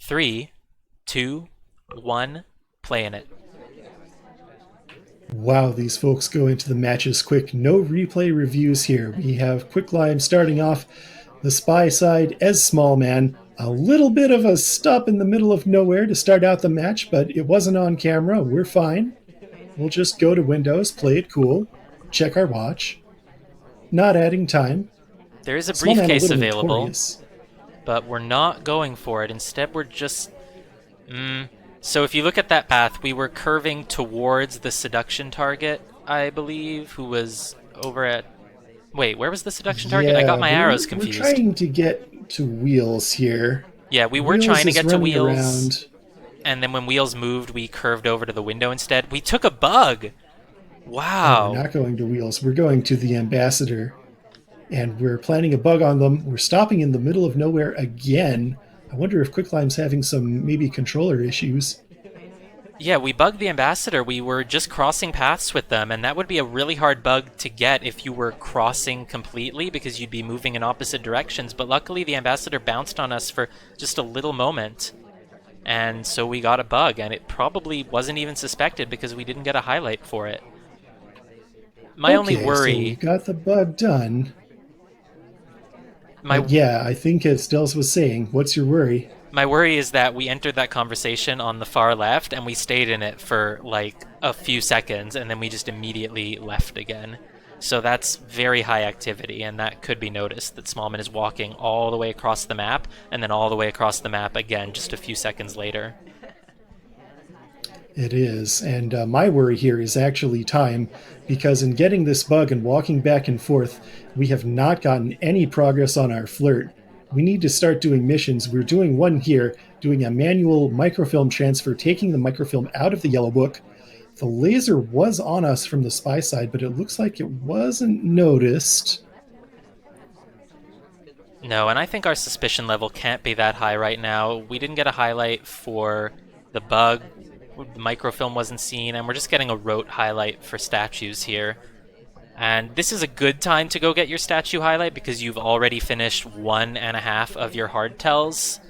3, 2, 1, playing it. Wow, these folks go into the matches quick. No replay reviews here. We have Quicklime starting off the spy side as small man. A little bit of a stop in the middle of nowhere to start out the match, but it wasn't on camera. We're fine. We'll just go to Windows, play it cool, check our watch. Not adding time. There is a Small man a briefcase little available, notorious. but we're not going for it. Instead, we're just... So if you look at that path, we were curving towards the seduction target, I believe, who was over at... Wait, where was the seduction target? I got my arrows we're confused. trying to get to Wheels here. Yeah, we were Wheels trying to is get to running Wheels, around. and then when Wheels moved, we curved over to the window instead. We took a bug! No, Wow. we're not going to Wheels. We're going to the Ambassador. And we're planning a bug on them. We're stopping in the middle of nowhere again. I wonder if Quicklime's having some maybe controller issues. Yeah, we bugged the ambassador. We were just crossing paths with them, and that would be a really hard bug to get if you were crossing completely because you'd be moving in opposite directions. But luckily, the ambassador bounced on us for just a little moment, and so we got a bug, and it probably wasn't even suspected because we didn't get a highlight for it. My only So we worry... got the bug done. My But yeah, I think as Dels was saying, what's your worry? My worry is that we entered that conversation on the far left and we stayed in it for like a few seconds and then we just immediately left again. So that's very high activity, and that could be noticed that Smallman is walking all the way across the map and then all the way across the map again just a few seconds later. It is, and my worry here is actually time, because in getting this bug and walking back and forth, we have not gotten any progress on our flirt. We need to start doing missions. We're doing one here, doing a manual microfilm transfer, taking the microfilm out of the yellow book. The laser was on us from the spy side, but it looks like it wasn't noticed. No, and I think our suspicion level can't be that high right now. We didn't get a highlight for the bug, the microfilm wasn't seen, and we're just getting a rote highlight for statues here. And this is a good time to go get your statue highlight because you've already finished 1.5 of your hard tells.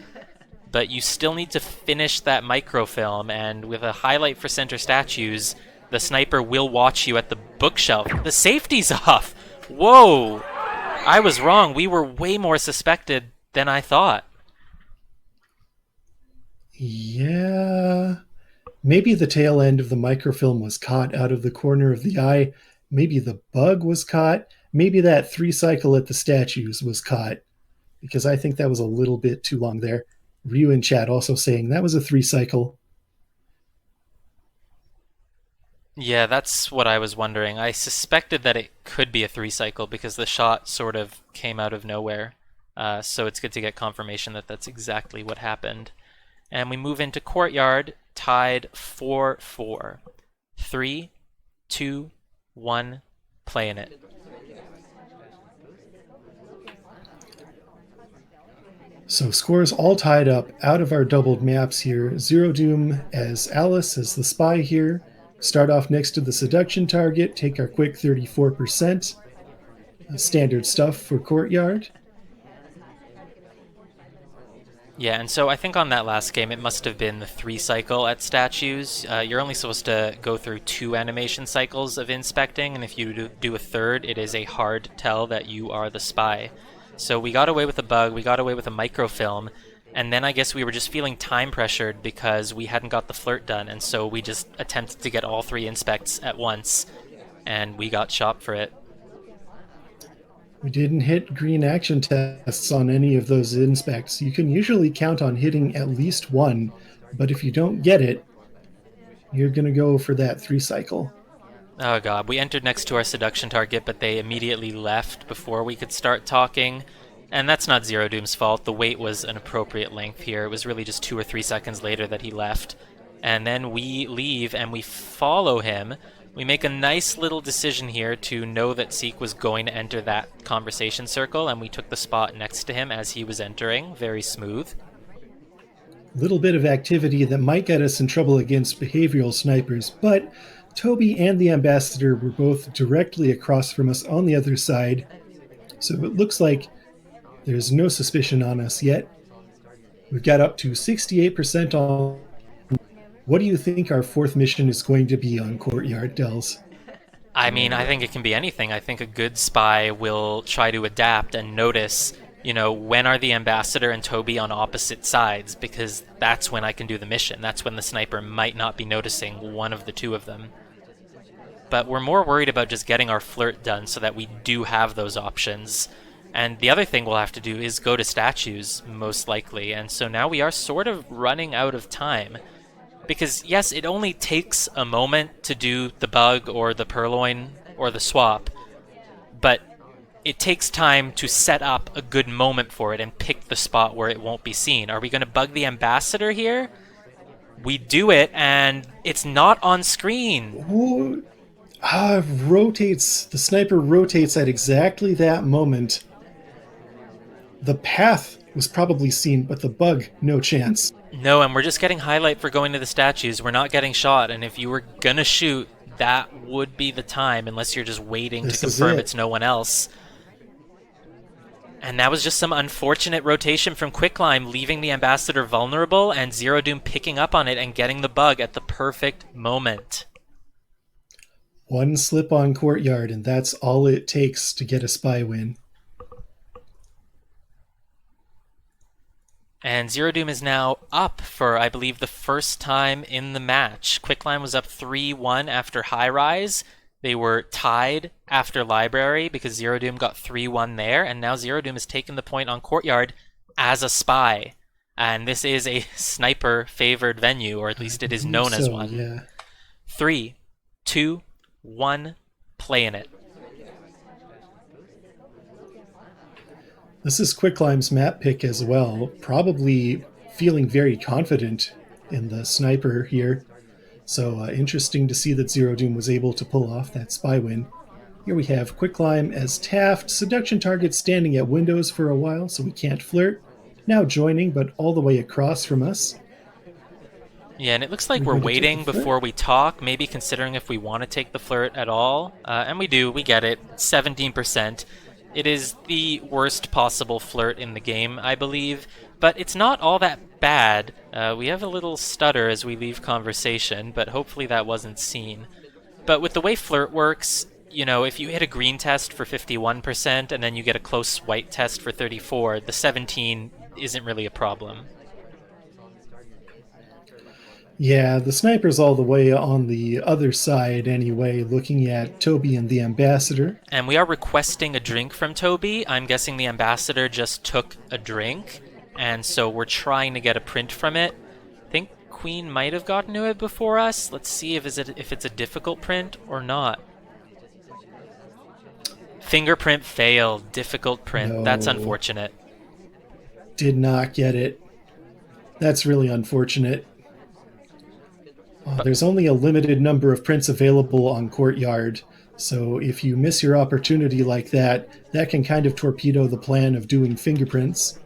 But you still need to finish that microfilm, and with a highlight for center statues, the sniper will watch you at the bookshelf. The safety's off! Whoa! I was wrong. We were way more suspected than I thought. Yeah. Maybe the tail end of the microfilm was caught out of the corner of the eye. Maybe the bug was caught. Maybe that 3 cycle at the statues was caught. Because I think that was a little bit too long there. Ryu in chat also saying that was a 3 cycle. Yeah, that's what I was wondering. I suspected that it could be a 3 cycle because the shot sort of came out of nowhere. So it's good to get confirmation that that's exactly what happened. And we move into courtyard, tied 4-4. 3, 2, 1, playing it. So scores all tied up out of our doubled maps here. ZeroDoom as Alice as the spy here. Start off next to the seduction target, take our quick 34%. Standard stuff for courtyard. Yeah, and so I think on that last game it must have been the 3 cycle at statues. You're only supposed to go through 2 animation cycles of inspecting, and if you do a third, it is a hard tell that you are the spy. So we got away with a bug, we got away with a microfilm, and then I guess we were just feeling time pressured because we hadn't got the flirt done, and so we just attempted to get all 3 inspects at once, and we got shot for it. We didn't hit green action tests on any of those inspects. You can usually count on hitting at least 1, but if you don't get it, you're going to go for that 3 cycle. Oh god, we entered next to our seduction target, but they immediately left before we could start talking. And that's not ZeroDoom's fault. The wait was an appropriate length here. It was really just 2 or 3 seconds later that he left. And then we leave and we follow him. We make a nice little decision here to know that Seek was going to enter that conversation circle, and we took the spot next to him as he was entering. Very smooth. Little bit of activity that might get us in trouble against behavioral snipers, but Toby and the ambassador were both directly across from us on the other side, so it looks like there's no suspicion on us yet. We've got up to 68% on. What do you think our 4th mission is going to be on Courtyard, Dells? I mean, I think it can be anything. I think a good spy will try to adapt and notice, when are the ambassador and Toby on opposite sides, because that's when I can do the mission. That's when the sniper might not be noticing one of the 2 of them. But we're more worried about just getting our flirt done so that we do have those options. And the other thing we'll have to do is go to statues, most likely. And so now we are sort of running out of time. Because, yes, it only takes a moment to do the bug or the purloin or the swap, but it takes time to set up a good moment for it and pick the spot where it won't be seen. Are we going to bug the ambassador here? We do it, and it's not on screen. Ooh, rotates. The sniper rotates at exactly that moment. The path was probably seen, but the bug, no chance. No, and we're just getting highlight for going to the statues. We're not getting shot, and if you were gonna shoot, that would be the time, unless you're just waiting to confirm it's no one else. And that was just some unfortunate rotation from Quicklime, leaving the ambassador vulnerable, and ZeroDoom picking up on it and getting the bug at the perfect moment. 1 slip on Courtyard, and that's all it takes to get a spy win. And ZeroDoom is now up for, I believe, the first time in the match. Quicklime was up 3-1 after High Rise. They were tied after Library because ZeroDoom got 3-1 there, and now ZeroDoom has taken the point on Courtyard as a spy. And this is a sniper-favored venue, or at least it is known as one. Yeah. 3, 2, 1, playing it. This is Quicklime's map pick as well, probably feeling very confident in the sniper here. So interesting to see that ZeroDoom was able to pull off that spy win. Here we have Quicklime as Taft, seduction target standing at windows for a while so we can't flirt. Now joining, but all the way across from us. Yeah, and it looks Are like we we're going to take the waiting flirt? before we talk, maybe considering if we want to take the flirt at all. And we do, we get it. 17%. It is the worst possible flirt in the game, I believe, but it's not all that bad. We have a little stutter as we leave conversation, but hopefully that wasn't seen. But with the way flirt works, if you hit a green test for 51% and then you get a close white test for 34, the 17 isn't really a problem. Yeah, the sniper's all the way on the other side anyway, looking at Toby and the ambassador. And we are requesting a drink from Toby. I'm guessing the ambassador just took a drink, and so we're trying to get a print from it. I think Queen might have gotten to it before us. Let's see if it's a difficult print or not. Fingerprint failed. Difficult print. That's No, unfortunate. did not get it. That's really unfortunate. But There's only a limited number of prints available on Courtyard, so if you miss your opportunity like that, that can kind of torpedo the plan of doing fingerprints.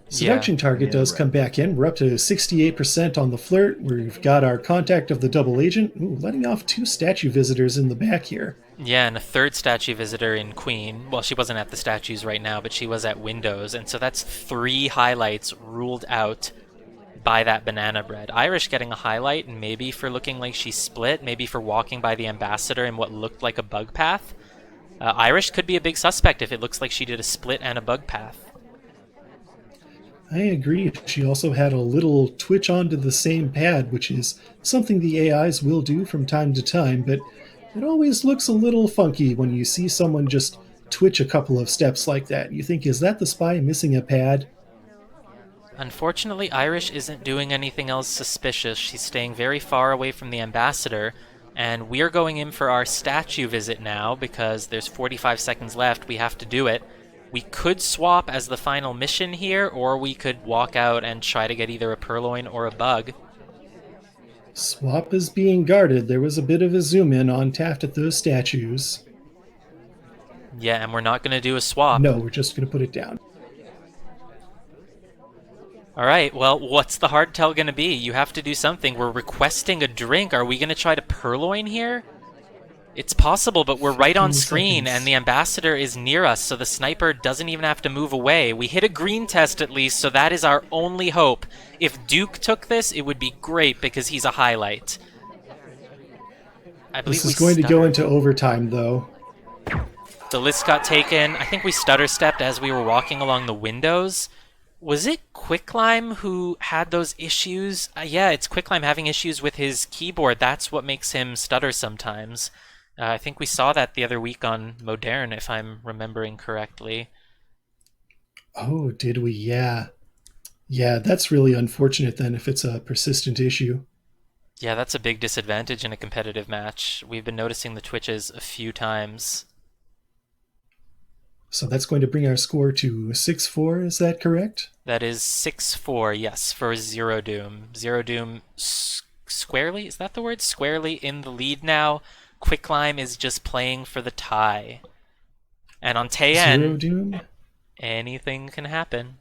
yeah, Seduction target does come back in. We're up to 68% on the flirt. We've got our contact of the double agent. Ooh, letting off 2 statue visitors in the back here. yeah, and a third statue visitor in Queen. Well, she wasn't at the statues right now, but she was at Windows, and so that's 3 highlights ruled out by that banana bread. Irish getting a highlight, maybe for looking like she split, maybe for walking by the ambassador in what looked like a bug path. Irish could be a big suspect if it looks like she did a split and a bug path. I agree. She also had a little twitch onto the same pad, which is something the AIs will do from time to time, but it always looks a little funky when you see someone just twitch a couple of steps like that. You think, is that the spy missing a pad? Unfortunately, Irish isn't doing anything else suspicious. She's staying very far away from the ambassador, and we're going in for our statue visit now because there's 45 seconds left. We have to do it. We could swap as the final mission here, or we could walk out and try to get either a purloin or a bug. Swap is being guarded. There was a bit of a zoom in on Taft at those statues. Yeah, and we're not going to do a swap. No, we're just going to put it down. All right, well, what's the hard tell going to be? You have to do something. We're requesting a drink. Are we going to try to purloin here? It's possible, but we're right on 15 screen, seconds. and the ambassador is near us, so the sniper doesn't even have to move away. We hit a green test at least, so that is our only hope. If Duke took this, it would be great because he's a highlight. I believe This we is going to go stuttered. into overtime, though. The list got taken. I think we stutter stepped as we were walking along the windows. Was it Quicklime who had those issues? Yeah, it's Quicklime having issues with his keyboard. That's what makes him stutter sometimes. I think we saw that the other week on Modern, if I'm remembering correctly. Oh, did we? Yeah. Yeah, that's really unfortunate then if it's a persistent issue. Yeah, that's a big disadvantage in a competitive match. We've been noticing the twitches a few times. So that's going to bring our score to 6-4, is that correct? That is 6-4, yes, for ZeroDoom. ZeroDoom squarely, is that the word? Squarely in the lead now. Quicklime is just playing for the tie. And on Taeyen, ZeroDoom? anything can happen.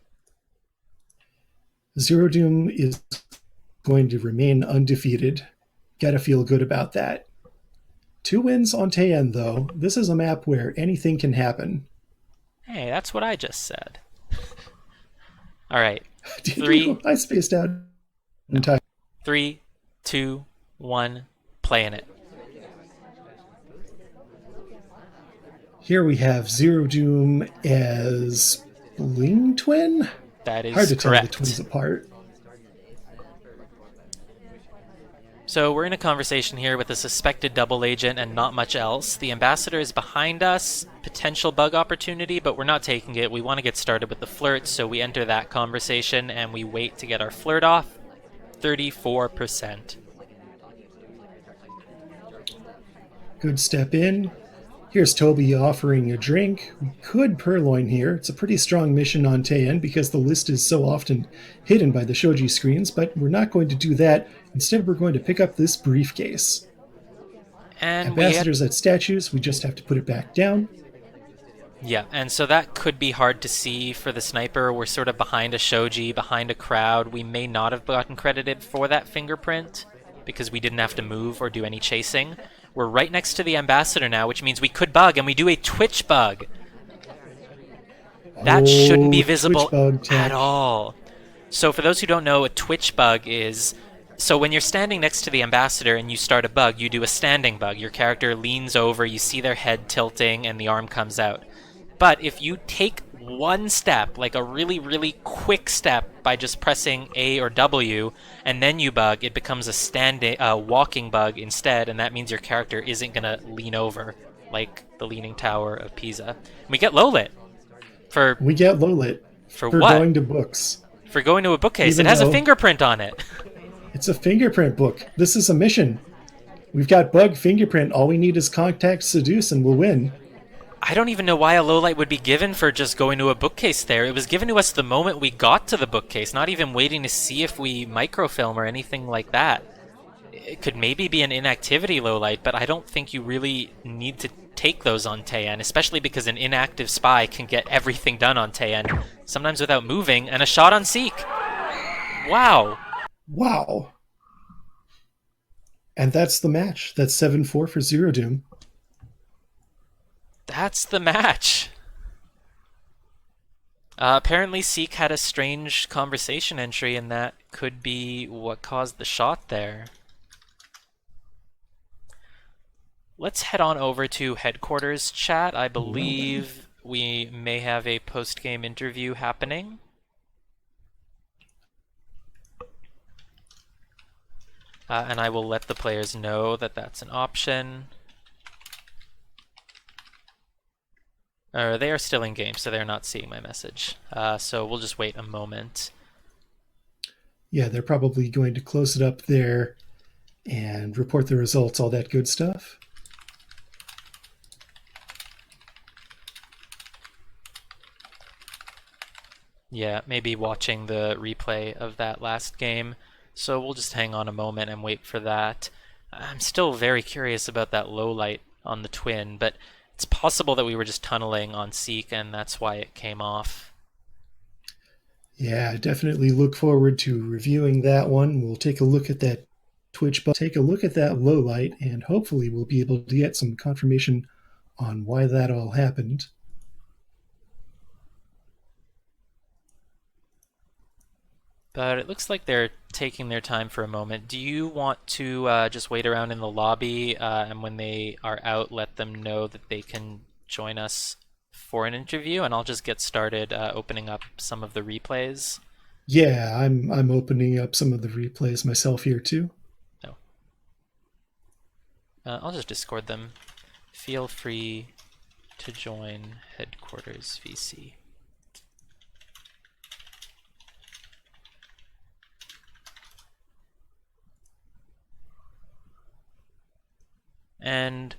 ZeroDoom is going to remain undefeated. Gotta feel good about that. 2 wins on Taeyen, though. This is a map where anything can happen. Hey, that's what I just said. All right. Did Three. you? I spaced out entirely. 3, 2, 1, playing it. Here we have ZeroDoom as Bling Twin? That is Hard to tell the correct. twins apart. So we're in a conversation here with a suspected double agent and not much else. The ambassador is behind us, potential bug opportunity, but we're not taking it. We want to get started with the flirt, so we enter that conversation and we wait to get our flirt off. 34%. Good step in. Here's Toby offering a drink. We could purloin here. It's a pretty strong mission on Taeyen because the list is so often hidden by the shoji screens, but we're not going to do that. Instead, we're going to pick up this briefcase. And Ambassadors at statues, we just have to put it back down. Yeah, and so that could be hard to see for the sniper. We're sort of behind a shoji, behind a crowd. We may not have gotten credited for that fingerprint because we didn't have to move or do any chasing. We're right next to the ambassador now, which means we could bug, and we do a twitch bug. That shouldn't be Oh, Twitch visible bug at tech. all. So for those who don't know, a twitch bug is... So when you're standing next to the ambassador and you start a bug, you do a standing bug. Your character leans over, you see their head tilting, and the arm comes out. But if you take one step, like a really, really quick step by just pressing A or W, and then you bug, it becomes a walking bug instead, and that means your character isn't gonna lean over like the Leaning Tower of Pisa. And we get low lit for We get low lit for for what? going to books. For going to a bookcase. It Even has a though fingerprint on it. it's a fingerprint book. This is a mission. We've got bug fingerprint. All we need is contact seduce and we'll win. I don't even know why a low light would be given for just going to a bookcase there. It was given to us the moment we got to the bookcase, not even waiting to see if we microfilm or anything like that. It could maybe be an inactivity low light, but I don't think you really need to take those on Taeyan, especially because an inactive spy can get everything done on Taeyan, sometimes without moving, and a shot on Seek. Wow. Wow. And that's the match. That's 7-4 for ZeroDoom. That's the match. Apparently Seek had a strange conversation entry, and that could be what caused the shot there. Let's head on over to headquarters chat. I believe we may have a post-game interview happening. And I will let the players know that that's an option. They are still in game, so they're not seeing my message. So we'll just wait a moment. Yeah, they're probably going to close it up there and report the results, all that good stuff. Yeah, maybe watching the replay of that last game. So we'll just hang on a moment and wait for that. I'm still very curious about that low light on the twin, but it's possible that we were just tunneling on Seek and that's why it came off. Yeah, definitely look forward to reviewing that one. We'll take a look at that Twitch bug, take a look at that low light, and hopefully we'll be able to get some confirmation on why that all happened. But it looks like they're taking their time for a moment. Do you want to just wait around in the lobby and when they are out, let them know that they can join us for an interview? And I'll just get started opening up some of the replays. Yeah, I'm opening up some of the replays myself here too. No. I'll just Discord them. Feel free to join headquarters VC. And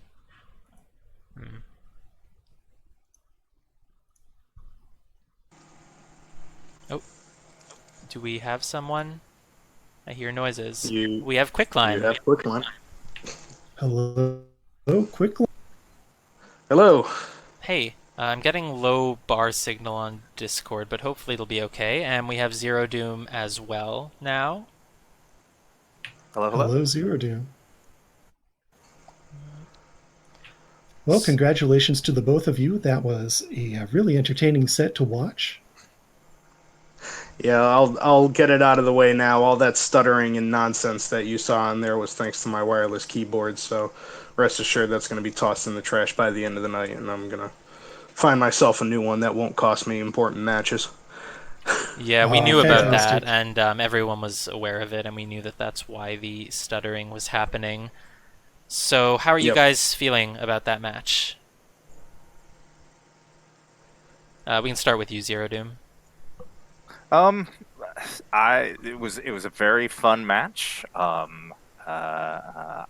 oh, do we have someone? I hear noises. We have Quicklime. You have Quicklime. Hello, Quicklime. Hello. Hey, I'm getting low bar signal on Discord, but hopefully it'll be okay. And we have ZeroDoom as well now. Hello, hello. Hello, ZeroDoom. Well, congratulations to the both of you. That was a really entertaining set to watch. Yeah, I'll get it out of the way now. All that stuttering and nonsense that you saw in there was thanks to my wireless keyboard, so rest assured that's going to be tossed in the trash by the end of the night, and I'm going to find myself a new one that won't cost me important matches. Yeah, we knew about fantastic. that, and everyone was aware of it, and we knew that that's why the stuttering was happening. So how are you Yep. guys feeling about that match? We can start with you, ZeroDoom. It was a very fun match. I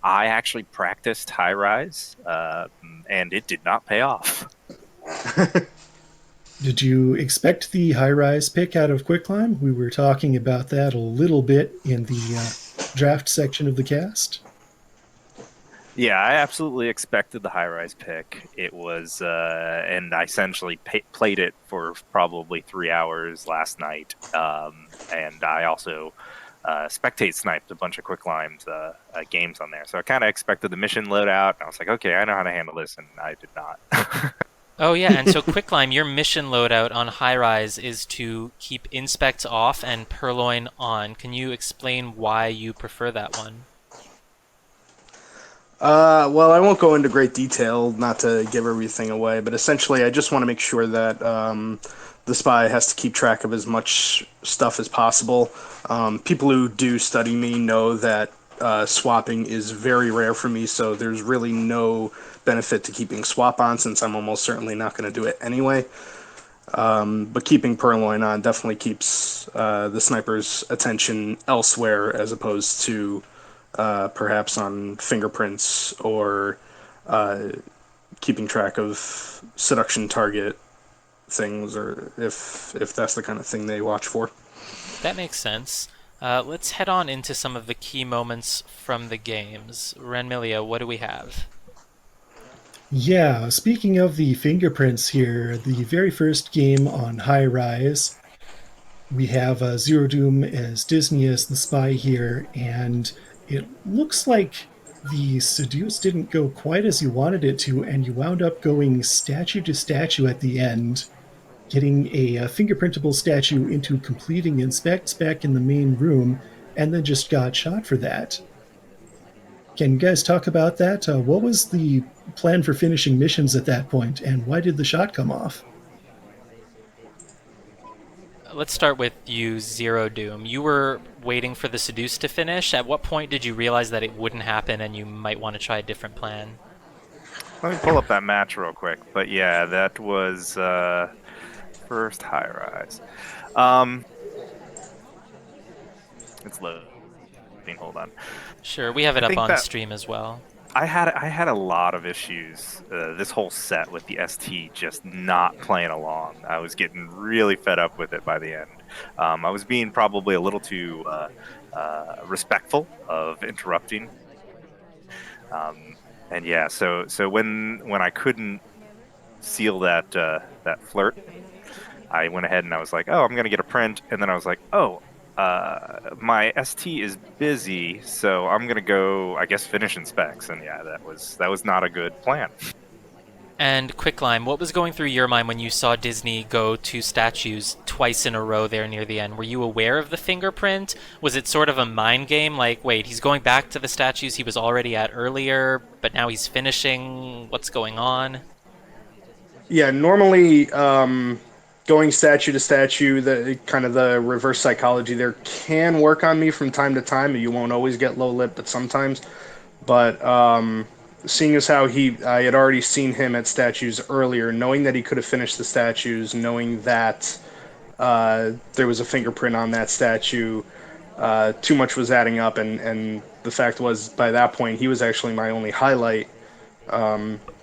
actually practiced high rise, and it did not pay off. Did you expect the high-rise pick out of Quicklime? We were talking about that a little bit in the draft section of the cast. Yeah, I absolutely expected the high rise pick. It was, and I essentially played it for probably 3 hours last night. And I also spectate sniped a bunch of Quicklime's games on there. So I kind of expected the mission loadout. And I was like, okay, I know how to handle this, and I did not. Oh yeah, and so Quicklime, your mission loadout on high rise is to keep inspects off and purloin on. Can you explain why you prefer that one? Well, I won't go into great detail, not to give everything away, but essentially, I just want to make sure that the spy has to keep track of as much stuff as possible. People who do study me know that swapping is very rare for me, so there's really no benefit to keeping swap on since I'm almost certainly not going to do it anyway. But keeping Purloin on definitely keeps the sniper's attention elsewhere as opposed to perhaps on fingerprints or keeping track of seduction target things, or if that's the kind of thing they watch for. That makes sense. Let's head on into some of the key moments from the games. Renmilia, what do we have? Yeah, speaking of the fingerprints here, the very first game on High Rise, we have Zero Doom as Disney as the spy here, and it looks like the seduce didn't go quite as you wanted it to, and you wound up going statue to statue at the end, getting a fingerprintable statue into completing inspects back in the main room, and then just got shot for that. Can you guys talk about that? What was the plan for finishing missions at that point, and why did the shot come off? Let's start with you, Zero Doom. You were waiting for the Seduce to finish. At what point did you realize that it wouldn't happen and you might want to try a different plan? Let me pull up that match real quick. But yeah, that was first high rise. Um, it's loading. Hold on. Sure, we have I it up think on that stream as well. I had a lot of issues this whole set with the ST just not playing along. I was getting really fed up with it by the end. I was being probably a little too respectful of interrupting. And yeah, so when I couldn't seal that flirt, I went ahead and I was like, oh, I'm gonna get a print, and then I was like, oh, my ST is busy, so I'm gonna go, I guess, finish inspects, and yeah, that was not a good plan. And Quicklime, what was going through your mind when you saw Disney go to statues twice in a row there near the end? Were you aware of the fingerprint? Was it sort of a mind game? Like, wait, he's going back to the statues he was already at earlier, but now he's finishing. What's going on? Yeah, normally going statue to statue, the kind of the reverse psychology there can work on me from time to time. You won't always get low lip, but sometimes. But seeing as how I had already seen him at statues earlier, knowing that he could have finished the statues, knowing that there was a fingerprint on that statue, too much was adding up, and the fact was by that point he was actually my only highlight,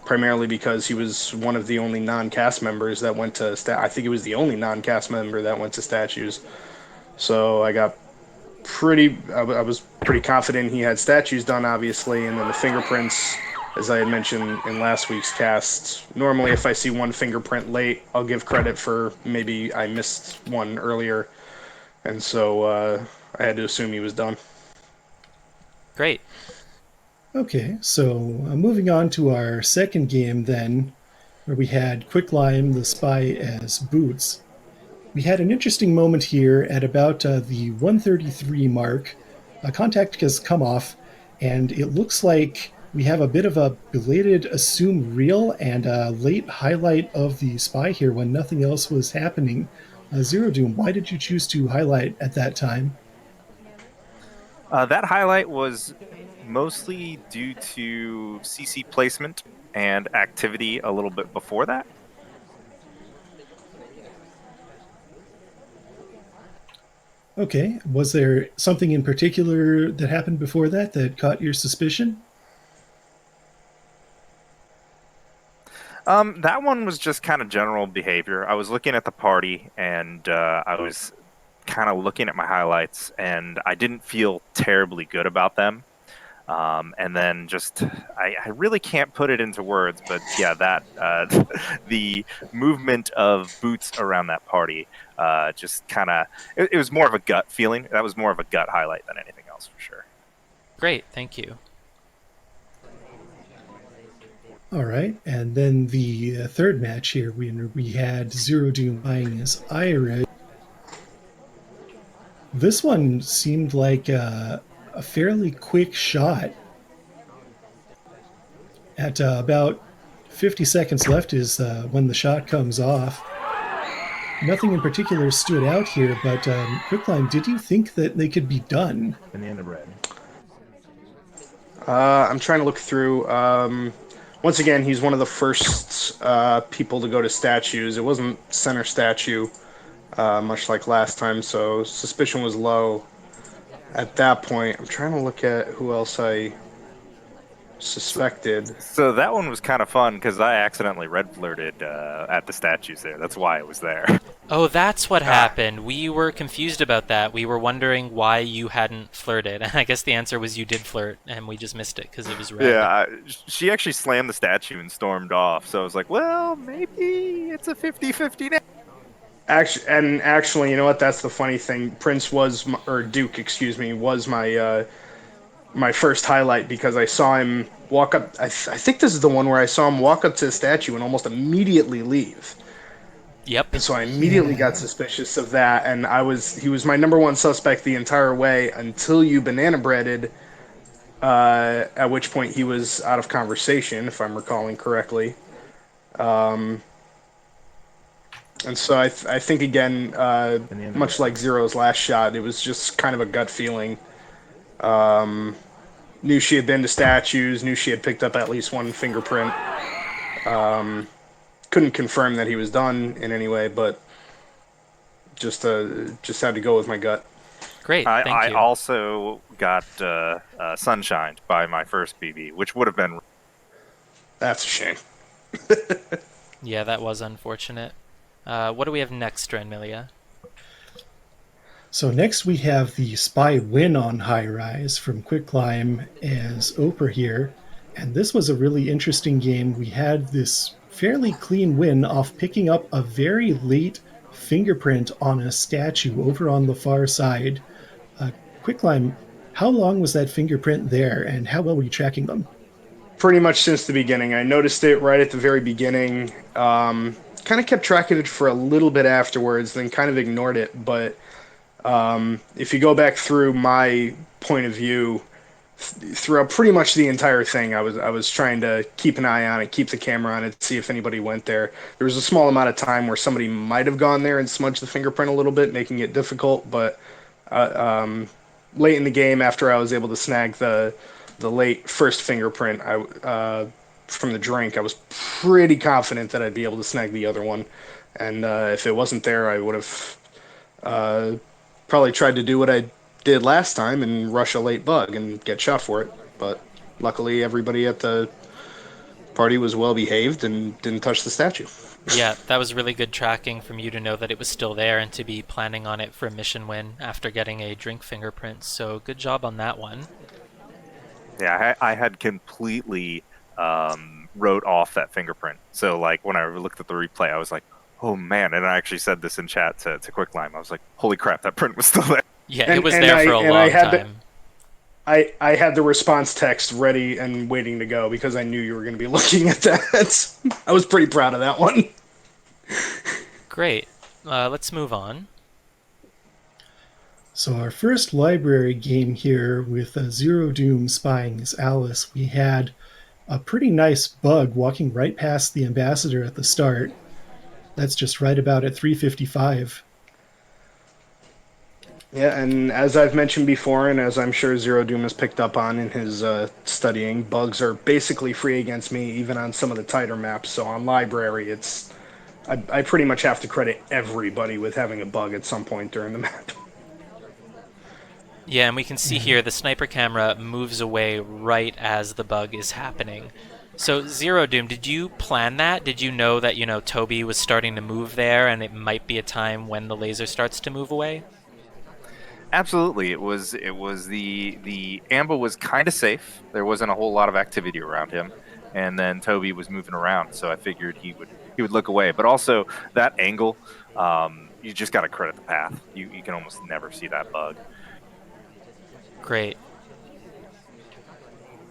primarily because he was one of the only non-cast members that went to. I think he was the only non-cast member that went to statues. So I got pretty. I was pretty confident he had statues done, obviously, and then the fingerprints. As I had mentioned in last week's cast, normally if I see one fingerprint late, I'll give credit for maybe I missed one earlier, and so I had to assume he was done. Great. Okay, so moving on to our second game then, where we had Quicklime the spy as Boots. We had an interesting moment here at about the 133 mark. Contact has come off, and it looks like we have a bit of a belated assume real and a late highlight of the spy here when nothing else was happening. Zero Doom, why did you choose to highlight at that time? That highlight was mostly due to CC placement and activity a little bit before that. Okay, was there something in particular that happened before that that caught your suspicion? That one was just kind of general behavior. I was looking at the party and I was kind of looking at my highlights and I didn't feel terribly good about them. And then just, I really can't put it into words, but yeah, that the movement of boots around that party just kind of, it was more of a gut feeling. That was more of a gut highlight than anything else for sure. Great, thank you. All right, and then the third match here, we had ZeroDoom buying his Irish. This one seemed like a fairly quick shot. At about 50 seconds left is when the shot comes off. Nothing in particular stood out here, but Quicklime, did you think that they could be done? Banana bread. I'm trying to look through. Once again, he's one of the first people to go to statues. It wasn't center statue, much like last time, so suspicion was low at that point. I'm trying to look at who else I suspected. So that one was kind of fun because I accidentally red flirted at the statues there. That's why it was there. Oh, that's what happened. We were confused about that. We were wondering why you hadn't flirted. And I guess the answer was you did flirt, and we just missed it because it was red. Yeah, she actually slammed the statue and stormed off. So I was like, well, maybe it's a 50-50 now. Actually, you know what? That's the funny thing. Prince was, or Duke, excuse me, was my my first highlight because I saw him walk up. I think this is the one where I saw him walk up to the statue and almost immediately leave. Yep. And so I immediately got suspicious of that, and he was my number one suspect the entire way until you banana breaded. At which point he was out of conversation, if I'm recalling correctly. And so I think again, much like Zero's last shot, it was just kind of a gut feeling. Knew she had been to statues, knew she had picked up at least one fingerprint. Couldn't confirm that he was done in any way, but just had to go with my gut. Great, thank you. I also got sunshined by my first BB, which would have been... That's a shame. Yeah, that was unfortunate. What do we have next, Dranmilia? So next we have the spy win on High Rise from Quicklime as Oprah here. And this was a really interesting game. We had this fairly clean win off picking up a very late fingerprint on a statue over on the far side. Quicklime, how long was that fingerprint there, and how well were you tracking them? Pretty much since the beginning. I noticed it right at the very beginning. Kind of kept track of it for a little bit afterwards, then kind of ignored it. But if you go back through my point of view, throughout pretty much the entire thing, I was trying to keep an eye on it, keep the camera on it, see if anybody went there. There was a small amount of time where somebody might have gone there and smudged the fingerprint a little bit, making it difficult. But late in the game, after I was able to snag the late first fingerprint from the drink, I was pretty confident that I'd be able to snag the other one. And if it wasn't there, I would have probably tried to do what I did last time and rush a late bug and get shot for it. But luckily, everybody at the party was well behaved and didn't touch the statue. Yeah, that was really good tracking from you to know that it was still there and to be planning on it for a mission win after getting a drink fingerprint. So good job on that one. Yeah, I had completely wrote off that fingerprint. So, like, when I looked at the replay, I was like, oh, man. And I actually said this in chat to Quicklime. I was like, holy crap, that print was still there. Yeah, it was there for a long time. I had the response text ready and waiting to go because I knew you were going to be looking at that. I was pretty proud of that one. Great. Let's move on. So our first library game here with ZeroDoom spying as Alice, we had a pretty nice bug walking right past the ambassador at the start. That's just right about at 3:55. Yeah, and as I've mentioned before, and as I'm sure ZeroDoom has picked up on in his studying, bugs are basically free against me, even on some of the tighter maps. So on library, I pretty much have to credit everybody with having a bug at some point during the map. Yeah, and we can see here the sniper camera moves away right as the bug is happening. So ZeroDoom, did you plan that? Did you know that, Toby was starting to move there and it might be a time when the laser starts to move away? Absolutely, it was the Amba was kind of safe. There wasn't a whole lot of activity around him, and then Toby was moving around, so I figured he would look away. But also that angle, you just got to credit the path. You can almost never see that bug. Great.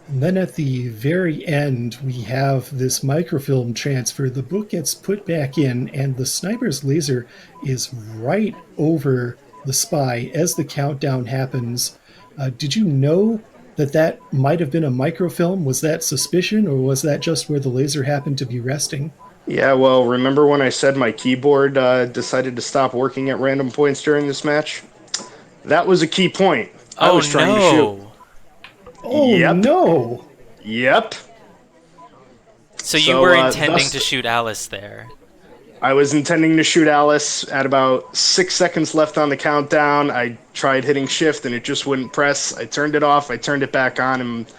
And then at the very end, we have this microfilm transfer. The book gets put back in, and the sniper's laser is right over the spy as the countdown happens. Did you know that that might have been a microfilm? Was that suspicion, or was that just where the laser happened to be resting? Yeah, well, remember when I said my keyboard decided to stop working at random points during this match? That was a key point. I Oh was trying to shoot. no! Oh Yep. no! Yep. So you So, were intending thus, to shoot Alice there. I was intending to shoot Alice at about 6 seconds left on the countdown. I tried hitting shift and it just wouldn't press. I turned it off, I turned it back on, and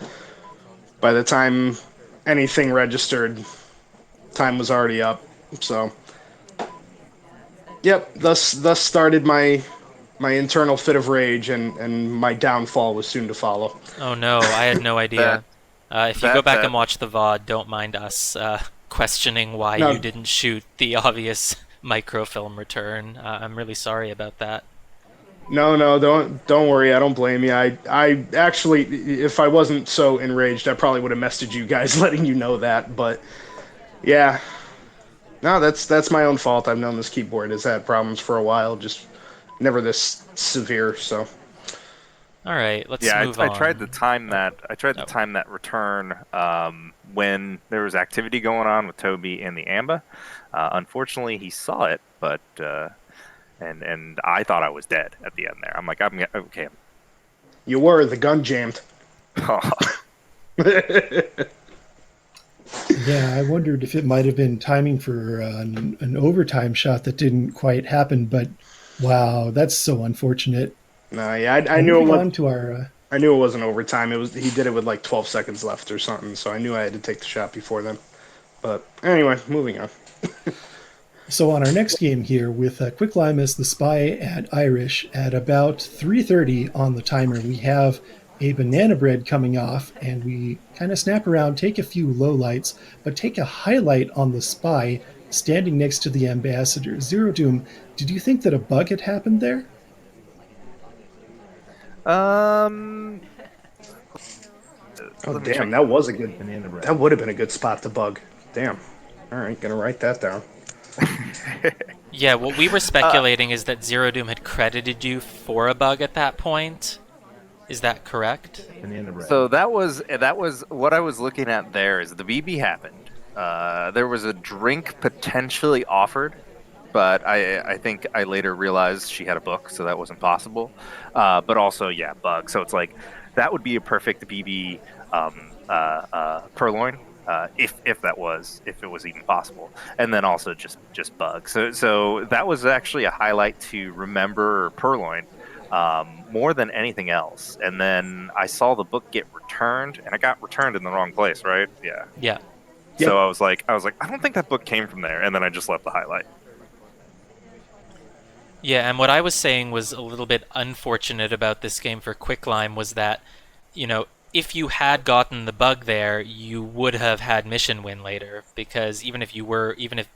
by the time anything registered, time was already up. So, yep, thus started my internal fit of rage, and my downfall was soon to follow. Oh no, I had no That idea. If you go that back and that watch the VOD, don't mind us questioning why you No, didn't shoot the obvious microfilm return. I'm really sorry about that. no, don't worry. I don't blame you. I actually, if I wasn't so enraged, I probably would have messaged you guys letting you know that. But yeah, no, that's my own fault. I've known this keyboard has had problems for a while, just never this severe. So All right, let's Yeah, move I tried to on. time Oh, that. I tried to oh. time that return when there was activity going on with Toby and the Amba. Unfortunately, he saw it, but and I thought I was dead at the end there. I'm like, okay. you were the gun jammed. Yeah, I wondered if it might have been timing for an overtime shot that didn't quite happen, but wow, that's so unfortunate. No, yeah, I Well, knew it moving was. on to our I knew it wasn't overtime. It was he did it with like 12 seconds left or something, so I knew I had to take the shot before then. But anyway, moving on. so on our next game here with Quicklime as the spy at Irish at about 3:30 on the timer, we have a banana bread coming off, and we kind of snap around, take a few lowlights, but take a highlight on the spy standing next to the ambassador. Zero Doom, did you think that a bug had happened there? um, Oh Let me damn, check. that was a good. Banana bread. That would have been a good spot to bug. Damn. All right, gonna write that down. Yeah, what we were uh, speculating is that ZeroDoom had credited you for a bug at that point. Is that correct? Banana bread. so that was what I was looking at. There is the BB happened. There was a drink potentially offered, but I think I later realized she had a book, so that wasn't possible. But also, yeah, bug. So it's like that would be a perfect BB purloin, if it was even possible, and then also just bug. So that was actually a highlight to remember purloin. More than anything else, and then I saw the book get returned, and it got returned in the wrong place, right? Yeah. Yeah. Yep. So I was like, I don't think that book came from there, and then I just left the highlight. Yeah, and what I was saying was a little bit unfortunate about this game for Quicklime was that, if you had gotten the bug there, you would have had mission win later, because even if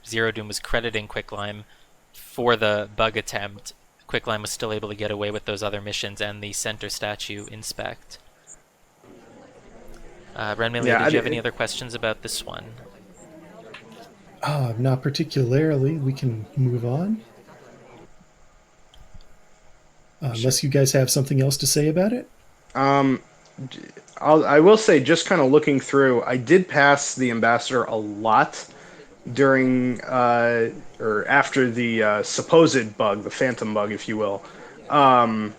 Zero Doom was crediting Quicklime for the bug attempt, Quicklime was still able to get away with those other missions and the center statue inspect. Renmilia, Yeah, did you have any other questions about this one? Not particularly. We can move on. Unless you guys have something else to say about it. Um, I will say, just kind of looking through, I did pass the ambassador a lot during or after the supposed bug, the phantom bug, if you will. Um,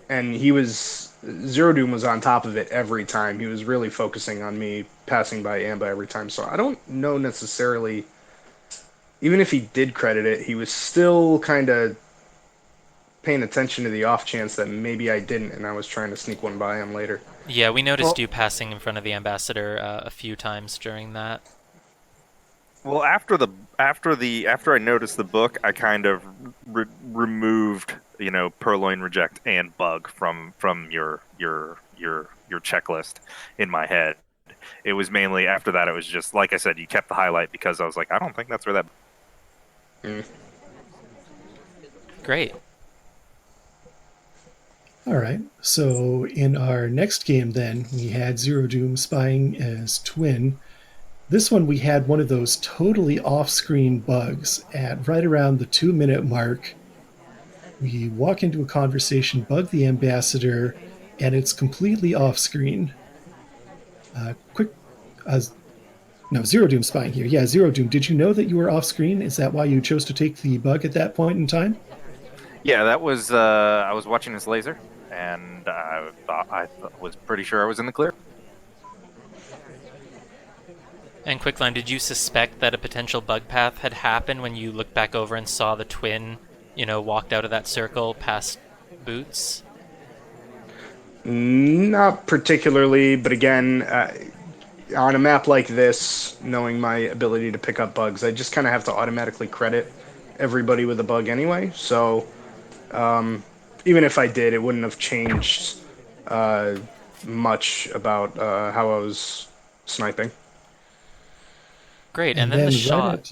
and he was Zero Doom was on top of it every time. He was really focusing on me passing by Amba every time. So I don't know necessarily. Even if he did credit it, he was still kind of paying attention to the off chance that maybe I didn't, and I was trying to sneak one by him later. Yeah, we noticed Well, you passing in front of the ambassador a few times during that. Well, after I noticed the book, I kind of removed purloin reject and bug from your checklist in my head. It was mainly after that. It was just like I said, you kept the highlight because I was like, I don't think that's where that. Mm. Great. All right. So in our next game, then we had ZeroDoom spying as twin. This one we had one of those totally off-screen bugs at right around the 2-minute mark. We walk into a conversation, bug the ambassador, and it's completely off-screen. Quick, uh, no, ZeroDoom spying here. Yeah, ZeroDoom. Did you know that you were off-screen? Is that why you chose to take the bug at that point in time? Yeah, that was. I was watching this laser, and was pretty sure I was in the clear. And Quicklime, did you suspect that a potential bug path had happened when you looked back over and saw the twin, walked out of that circle past Boots? Not particularly, but again, on a map like this, knowing my ability to pick up bugs, I just kind of have to automatically credit everybody with a bug anyway. So even if I did, it wouldn't have changed uh, much about how I was sniping. Great. And And then the then right shot. at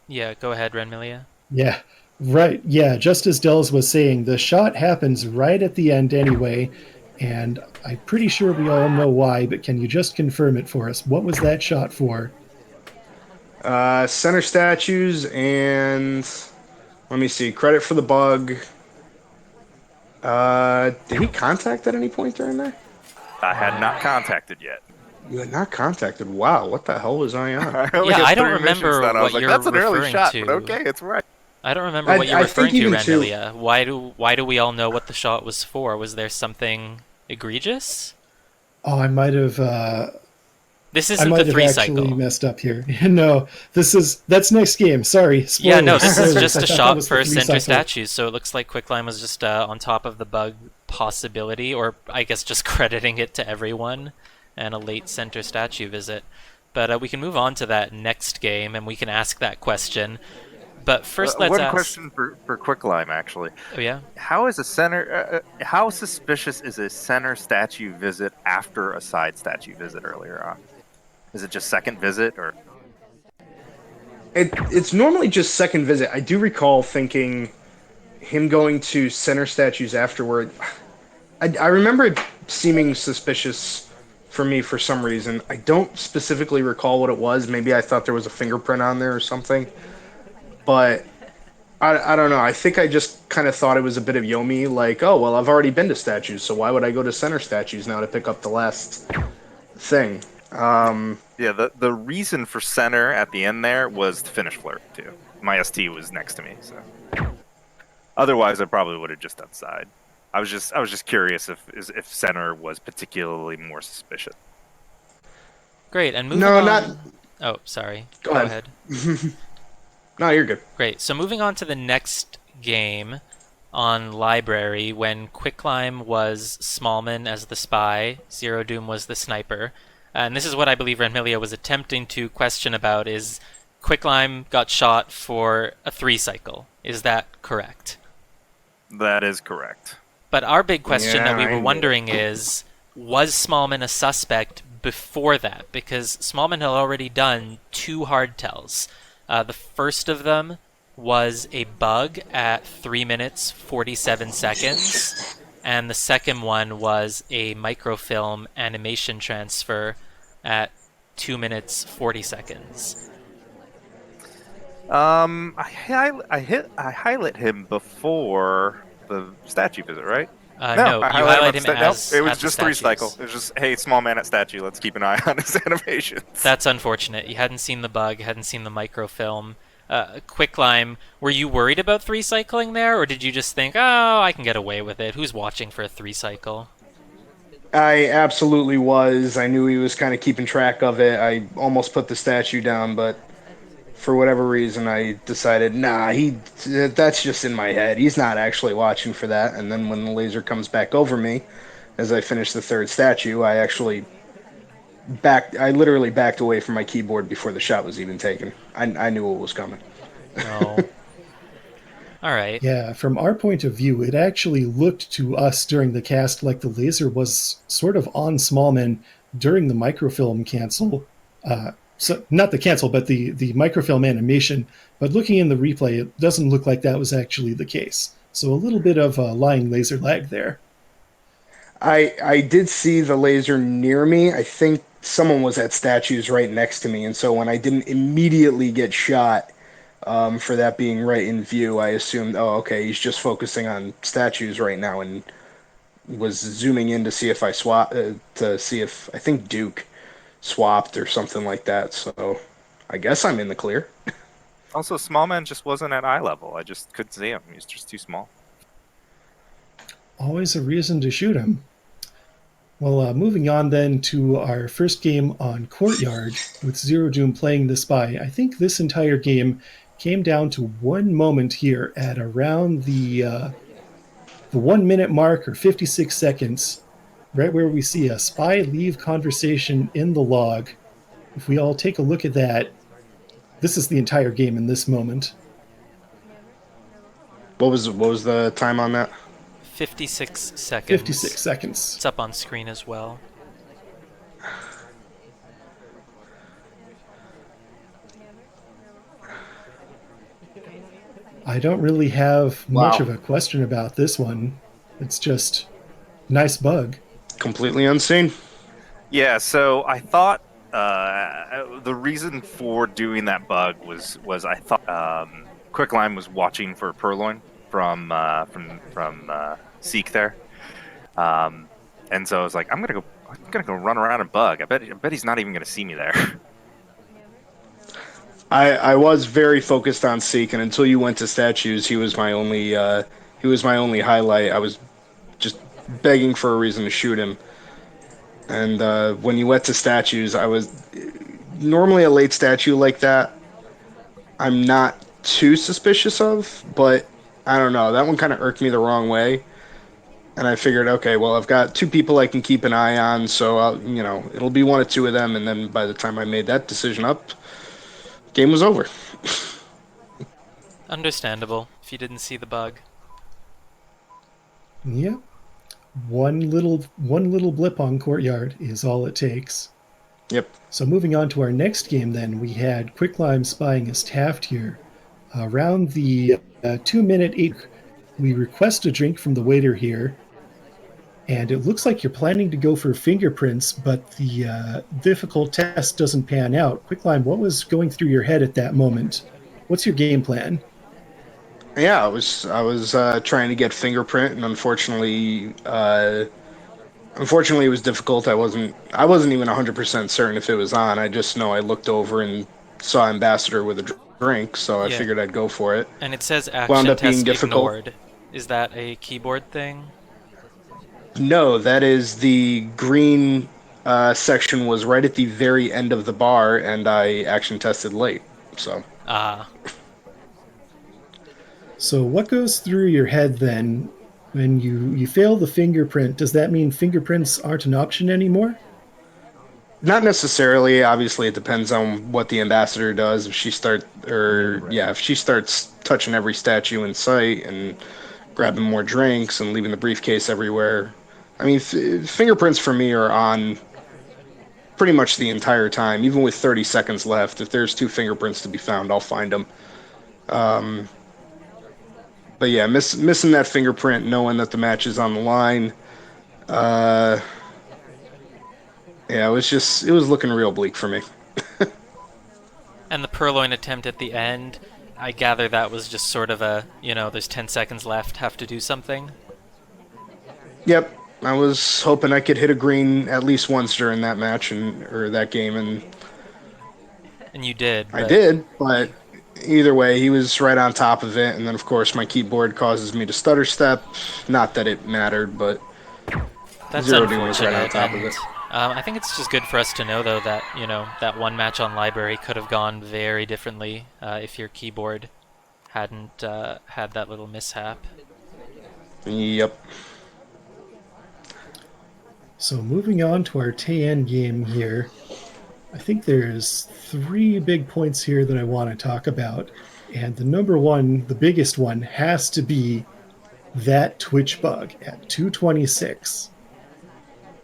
Yeah, go ahead, Renmilia. yeah, right. Yeah, just as Dells was saying, the shot happens right at the end anyway, and I'm pretty sure we all know why, but can you just confirm it for us? What was that shot for? Center statues and let me see. Credit for the bug. Did he contact at any point during there? I had not contacted yet. You had not contacted. Wow, what the hell was I on? I only Yeah, had I don't 3 missions remember done. I was what like, you're that's an early referring shot, to. but okay, it's right. I don't remember what you're I referring think to, even too. Renmilia. Why do we all know what the shot was for? Was there something egregious? Oh, This I isn't the might have three actually cycle. messed up here. No, that's next game. Sorry, spoilers. Yeah, no, this is Spoilers. just I a thought that shot was the for 3 center cycle. statues, so it looks like Quicklime was just on top of the bug possibility, or I guess just crediting it to everyone, and a late center statue visit. But we can move on to that next game, and we can ask that question. But first, let's One ask. question for Quicklime, actually. Oh yeah. How suspicious is a center statue visit after a side statue visit earlier on? Is it just second visit or? It's normally just second visit. I do recall thinking him going to center statues afterward. I remember it seeming suspicious for me for some reason. I don't specifically recall what it was. Maybe I thought there was a fingerprint on there or something. But I don't know. I think I just kind of thought it was a bit of Yomi, like, oh, well, I've already been to statues, so why would I go to center statues now to pick up the last thing? Yeah, the reason for center at the end there was to finish flirt too. My ST was next to me, so otherwise I probably would have just done side. I was just curious if center was particularly more suspicious. Great, and moving No, on. not. Oh, sorry. Go ahead. No, you're good. Great. So moving on to the next game on Library, when Quicklime was Smallman as the spy, ZeroDoom was the sniper. And this is what I believe Renmilia was attempting to question about, is Quicklime got shot for a 3 cycle. Is that correct? That is correct. But our big question Yeah, that we I were know. wondering is, was Smallman a suspect before that? Because Smallman had already done 2 hardtells. The first of them was a bug at 3 minutes 47 seconds, and the second one was a microfilm animation transfer at 2 minutes 40 seconds. I highlight him before the statue visit, right? No, I you highlight highlight at him the nope, as it was at the just 3 cycle. statues. It was just, hey, small man at statue. Let's keep an eye on his animations. That's unfortunate. You hadn't seen the bug, hadn't seen the microfilm. Quicklime, were you worried about 3 cycling there, or did you just think, oh, I can get away with it? Who's watching for a 3 cycle? I absolutely was. I knew he was kind of keeping track of it. I almost put the statue down, but for whatever reason, I decided, nah, that's just in my head. He's not actually watching for that. And then when the laser comes back over me, as I finish the third statue, I literally backed away from my keyboard before the shot was even taken. I knew what was coming. No. All right. Yeah, from our point of view, it actually looked to us during the cast like the laser was sort of on Smallman during the microfilm cancel. So not the cancel, but the microfilm animation. But looking in the replay, it doesn't look like that was actually the case. So a little bit of a lying laser lag there. I did see the laser near me. I think someone was at statues right next to me, and so when I didn't immediately get shot for that being right in view, I assumed, oh, okay, he's just focusing on statues right now, and was zooming in to see if to see if I think Duke swapped or something like that. So I guess I'm in the clear. Also, small man just wasn't at eye level. I just couldn't see him. He's just too small. Always a reason to shoot him. Well, moving on then to our first game on Courtyard with ZeroDoom playing the Spy. I think this entire game came down to one moment here at around the 1 minute mark or 56 seconds, right where we see a Spy leave conversation in the log. If we all take a look at that, this is the entire game in this moment. What was the time on that? 56 56 seconds. seconds. It's up on screen as well. I don't really have much Wow, of a question about this one. It's just nice bug. completely unseen. Yeah, so I thought the reason for doing that bug was I thought Quicklime was watching for Purloin from Seek there, um, and so I was like, I'm gonna go run around and bug. I bet he's not even gonna see me there. I was very focused on Seek, and until you went to statues, he was my only highlight. I was just begging for a reason to shoot him. And when you went to statues, I was normally a late statue like that. I'm not too suspicious of, but I don't know. That one kind of irked me the wrong way. And I figured, okay, well, I've got two people I can keep an eye on, so it'll be one or two of them. And then by the time I made that decision up, game was over. Understandable if you didn't see the bug. Yep. One little blip on Courtyard is all it takes. Yep. So moving on to our next game, then we had Quicklime spying as Taft here. Around the 2 minute eight, we request a drink from the waiter here, and it looks like you're planning to go for fingerprints, but the difficult test doesn't pan out. Quicklime, what was going through your head at that moment? What's your game plan? Yeah, I was trying to get fingerprint, and unfortunately it was difficult. I wasn't even 100% certain if it was on. I just know I looked over and saw Ambassador with a drink, so I Yeah, figured I'd go for it. and it says Wound action up being test difficult. ignored. Is that a keyboard thing? No, that is the green section was right at the very end of the bar, and I action tested late. So Ah, So what goes through your head then when you fail the fingerprint? Does that mean fingerprints aren't an option anymore? not necessarily. Obviously, it depends on what the ambassador does. If she starts touching every statue in sight and grabbing more drinks and leaving the briefcase everywhere. I mean, fingerprints for me are on pretty much the entire time, even with 30 seconds left. If there's two fingerprints to be found, I'll find them. Um, but yeah, missing that fingerprint, knowing that the match is on the line, uh, yeah, it was looking real bleak for me. and the purloin attempt at the end, I gather that was just sort of a, there's 10 seconds left, have to do something. Yep, I was hoping I could hit a green at least once during that match or that game, and And you did, I but did, but either way, he was right on top of it. And then, of course, my keyboard causes me to stutter step. Not that it mattered, but that's Zero Doom was right on unfortunate. top of it. And I think it's just good for us to know, though, that, that one match on Library could have gone very differently if your keyboard hadn't had that little mishap. Yep. So moving on to our Tayan game here, I think there's three big points here that I want to talk about. And the number one, the biggest one, has to be that Twitch bug at 226.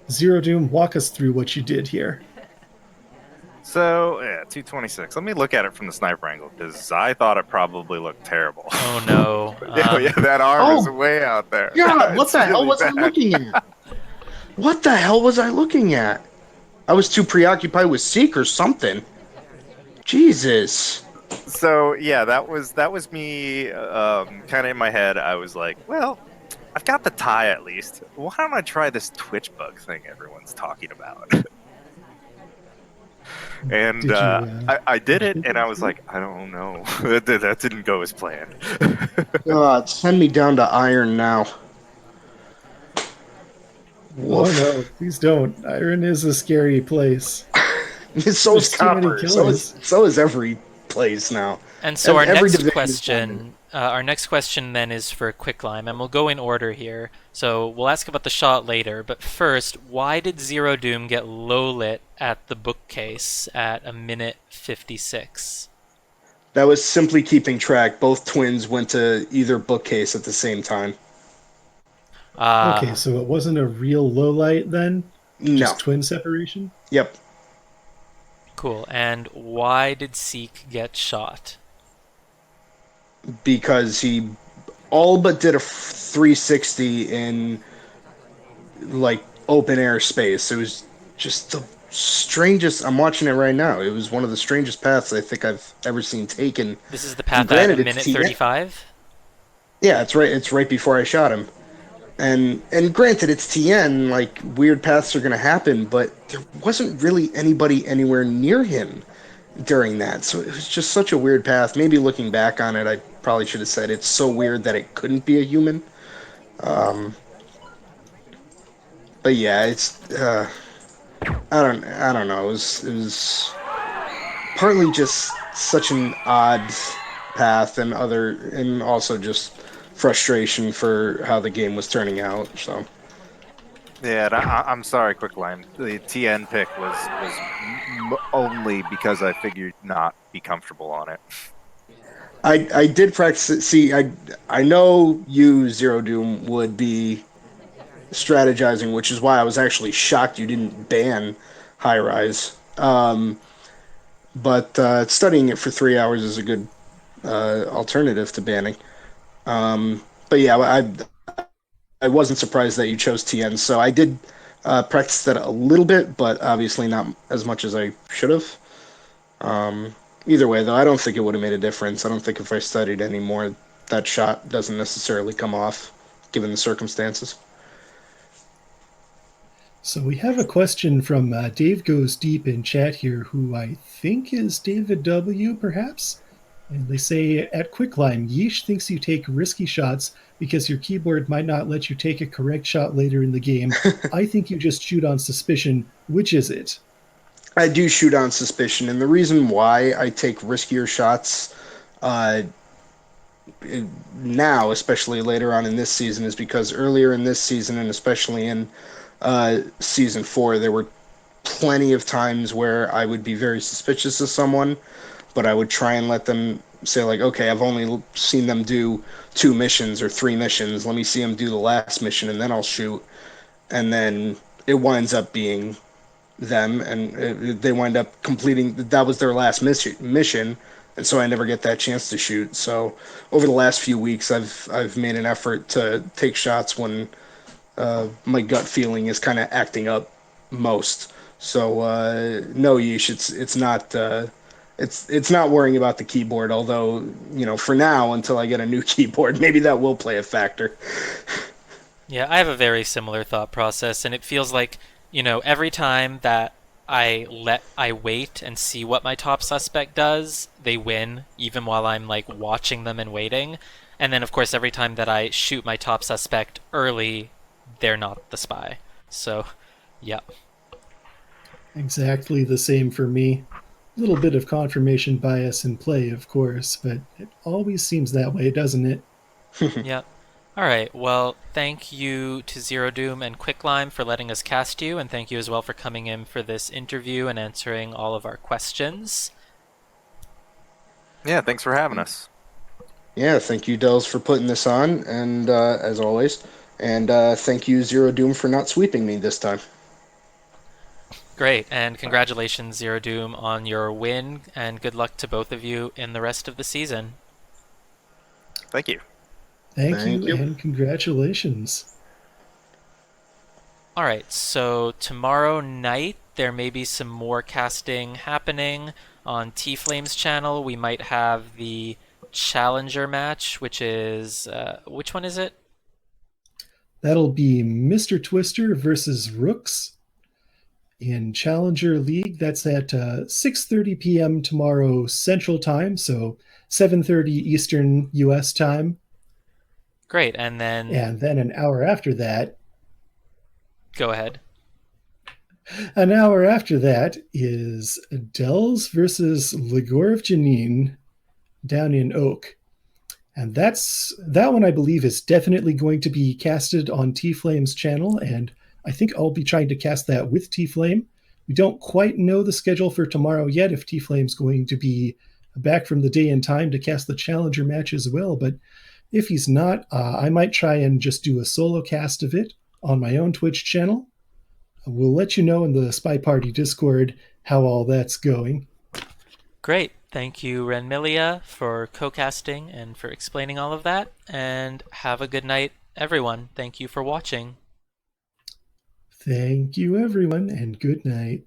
ZeroDoom, walk us through what you did here. So, yeah, 226. Let me look at it from the sniper angle because I thought it probably looked terrible. Oh no. Yeah, that arm is Oh, way out there. God, what It's the hell really was I bad. looking at? What the hell was I looking at? I was too preoccupied with Seek or something. Jesus. So yeah, that was me. Kind of in my head, I was like, well, I've got the tie at least. Why don't I try this Twitch bug thing everyone's talking about? And Did you? I did it, think and it I was through? like, I don't know, that didn't go as planned. Send me down to Iron now. Oh Woof. no, please don't. Iron is a scary place. So is There's too many Copper. killers. So is every place now. And so Every division is bombing. our next question then is for Quicklime, and we'll go in order here. So we'll ask about the shot later, but first, why did ZeroDoom get low lit at the bookcase at a minute 56? That was simply keeping track. Both twins went to either bookcase at the same time. Okay, Uh, so it wasn't a real low light then? No. Just twin separation? Yep. cool. And why did Seek get shot? Because he all but did a 360 in like open air space. It was just the strangest. I'm watching it right now. It was one of the strangest paths I think I've ever seen taken. This is the And path at a granted, it's minute TN. 35? Yeah, it's right. It's right before I shot him. And granted, it's TN. Like weird paths are going to happen, but there wasn't really anybody anywhere near him during that. So it was just such a weird path. Maybe looking back on it, I probably should have said it's so weird that it couldn't be a human. Um, but yeah, it's I don't know. It was partly just such an odd path, and also just frustration for how the game was turning out. So Yeah, and I'm sorry, Quicklime. The TN pick was only because I figured not be comfortable on it. I did practice it. See, I know you ZeroDoom would be strategizing, which is why I was actually shocked you didn't ban high rise. But studying it for 3 hours is a good alternative to banning. But yeah, I wasn't surprised that you chose TN. So I did practice that a little bit, but obviously not as much as I should have. Either way, though, I don't think it would have made a difference. I don't think if I studied any more, that shot doesn't necessarily come off, given the circumstances. So we have a question from Dave Goes Deep in chat here, who I think is David W., perhaps? And they say, at Quicklime, Yeesh thinks you take risky shots because your keyboard might not let you take a correct shot later in the game. I think you just shoot on suspicion. Which is it? I do shoot on suspicion, and the reason why I take riskier shots uh, now, especially later on in this season, is because earlier in this season, and especially in season 4, there were plenty of times where I would be very suspicious of someone, but I would try and let them say, like, okay, I've only seen them do 2 missions or 3 missions. Let me see them do the last mission, and then I'll shoot. And then it winds up being them, and they wind up completing. That was their last mission, and so I never get that chance to shoot. So over the last few weeks, I've made an effort to take shots when my gut feeling is kind of acting up most. So no, Yeesh, it's not. It's not worrying about the keyboard, although, for now, until I get a new keyboard, maybe that will play a factor. Yeah, I have a very similar thought process, and it feels like, every time that I wait and see what my top suspect does, they win, even while I'm like watching them and waiting. And then of course every time that I shoot my top suspect early, they're not the spy. So, yeah. Exactly the same for me. A little bit of confirmation bias in play, of course, but it always seems that way, doesn't it? Yeah. All right. Well, thank you to ZeroDoom and Quicklime for letting us cast you, and thank you as well for coming in for this interview and answering all of our questions. Yeah, thanks for having us. Yeah, thank you, Dells, for putting this on, and as always, and thank you, Zero Doom, for not sweeping me this time. Great, and congratulations, ZeroDoom, on your win, and good luck to both of you in the rest of the season. Thank you. Thank Thank you you. and congratulations. All right, so tomorrow night there may be some more casting happening on T Flame's channel. We might have the Challenger match, which is which one is it? That'll be Mr. Twister versus Rooks in Challenger League. That's at 6:30 p.m. tomorrow Central Time, so 7:30 Eastern U.S. time. Great, and then And then go ahead. an hour after that is Dells versus Ligor of Janine down in Oak. And that one I believe is definitely going to be casted on T Flame's channel, and I think I'll be trying to cast that with T Flame. We don't quite know the schedule for tomorrow yet, if T Flame's going to be back from the day in time to cast the Challenger match as well. But if he's not, I might try and just do a solo cast of it on my own Twitch channel. We'll let you know in the Spy Party Discord how all that's going. Great. Thank you, Renmilia, for co-casting and for explaining all of that. And have a good night, everyone. Thank you for watching. Thank you, everyone, and good night.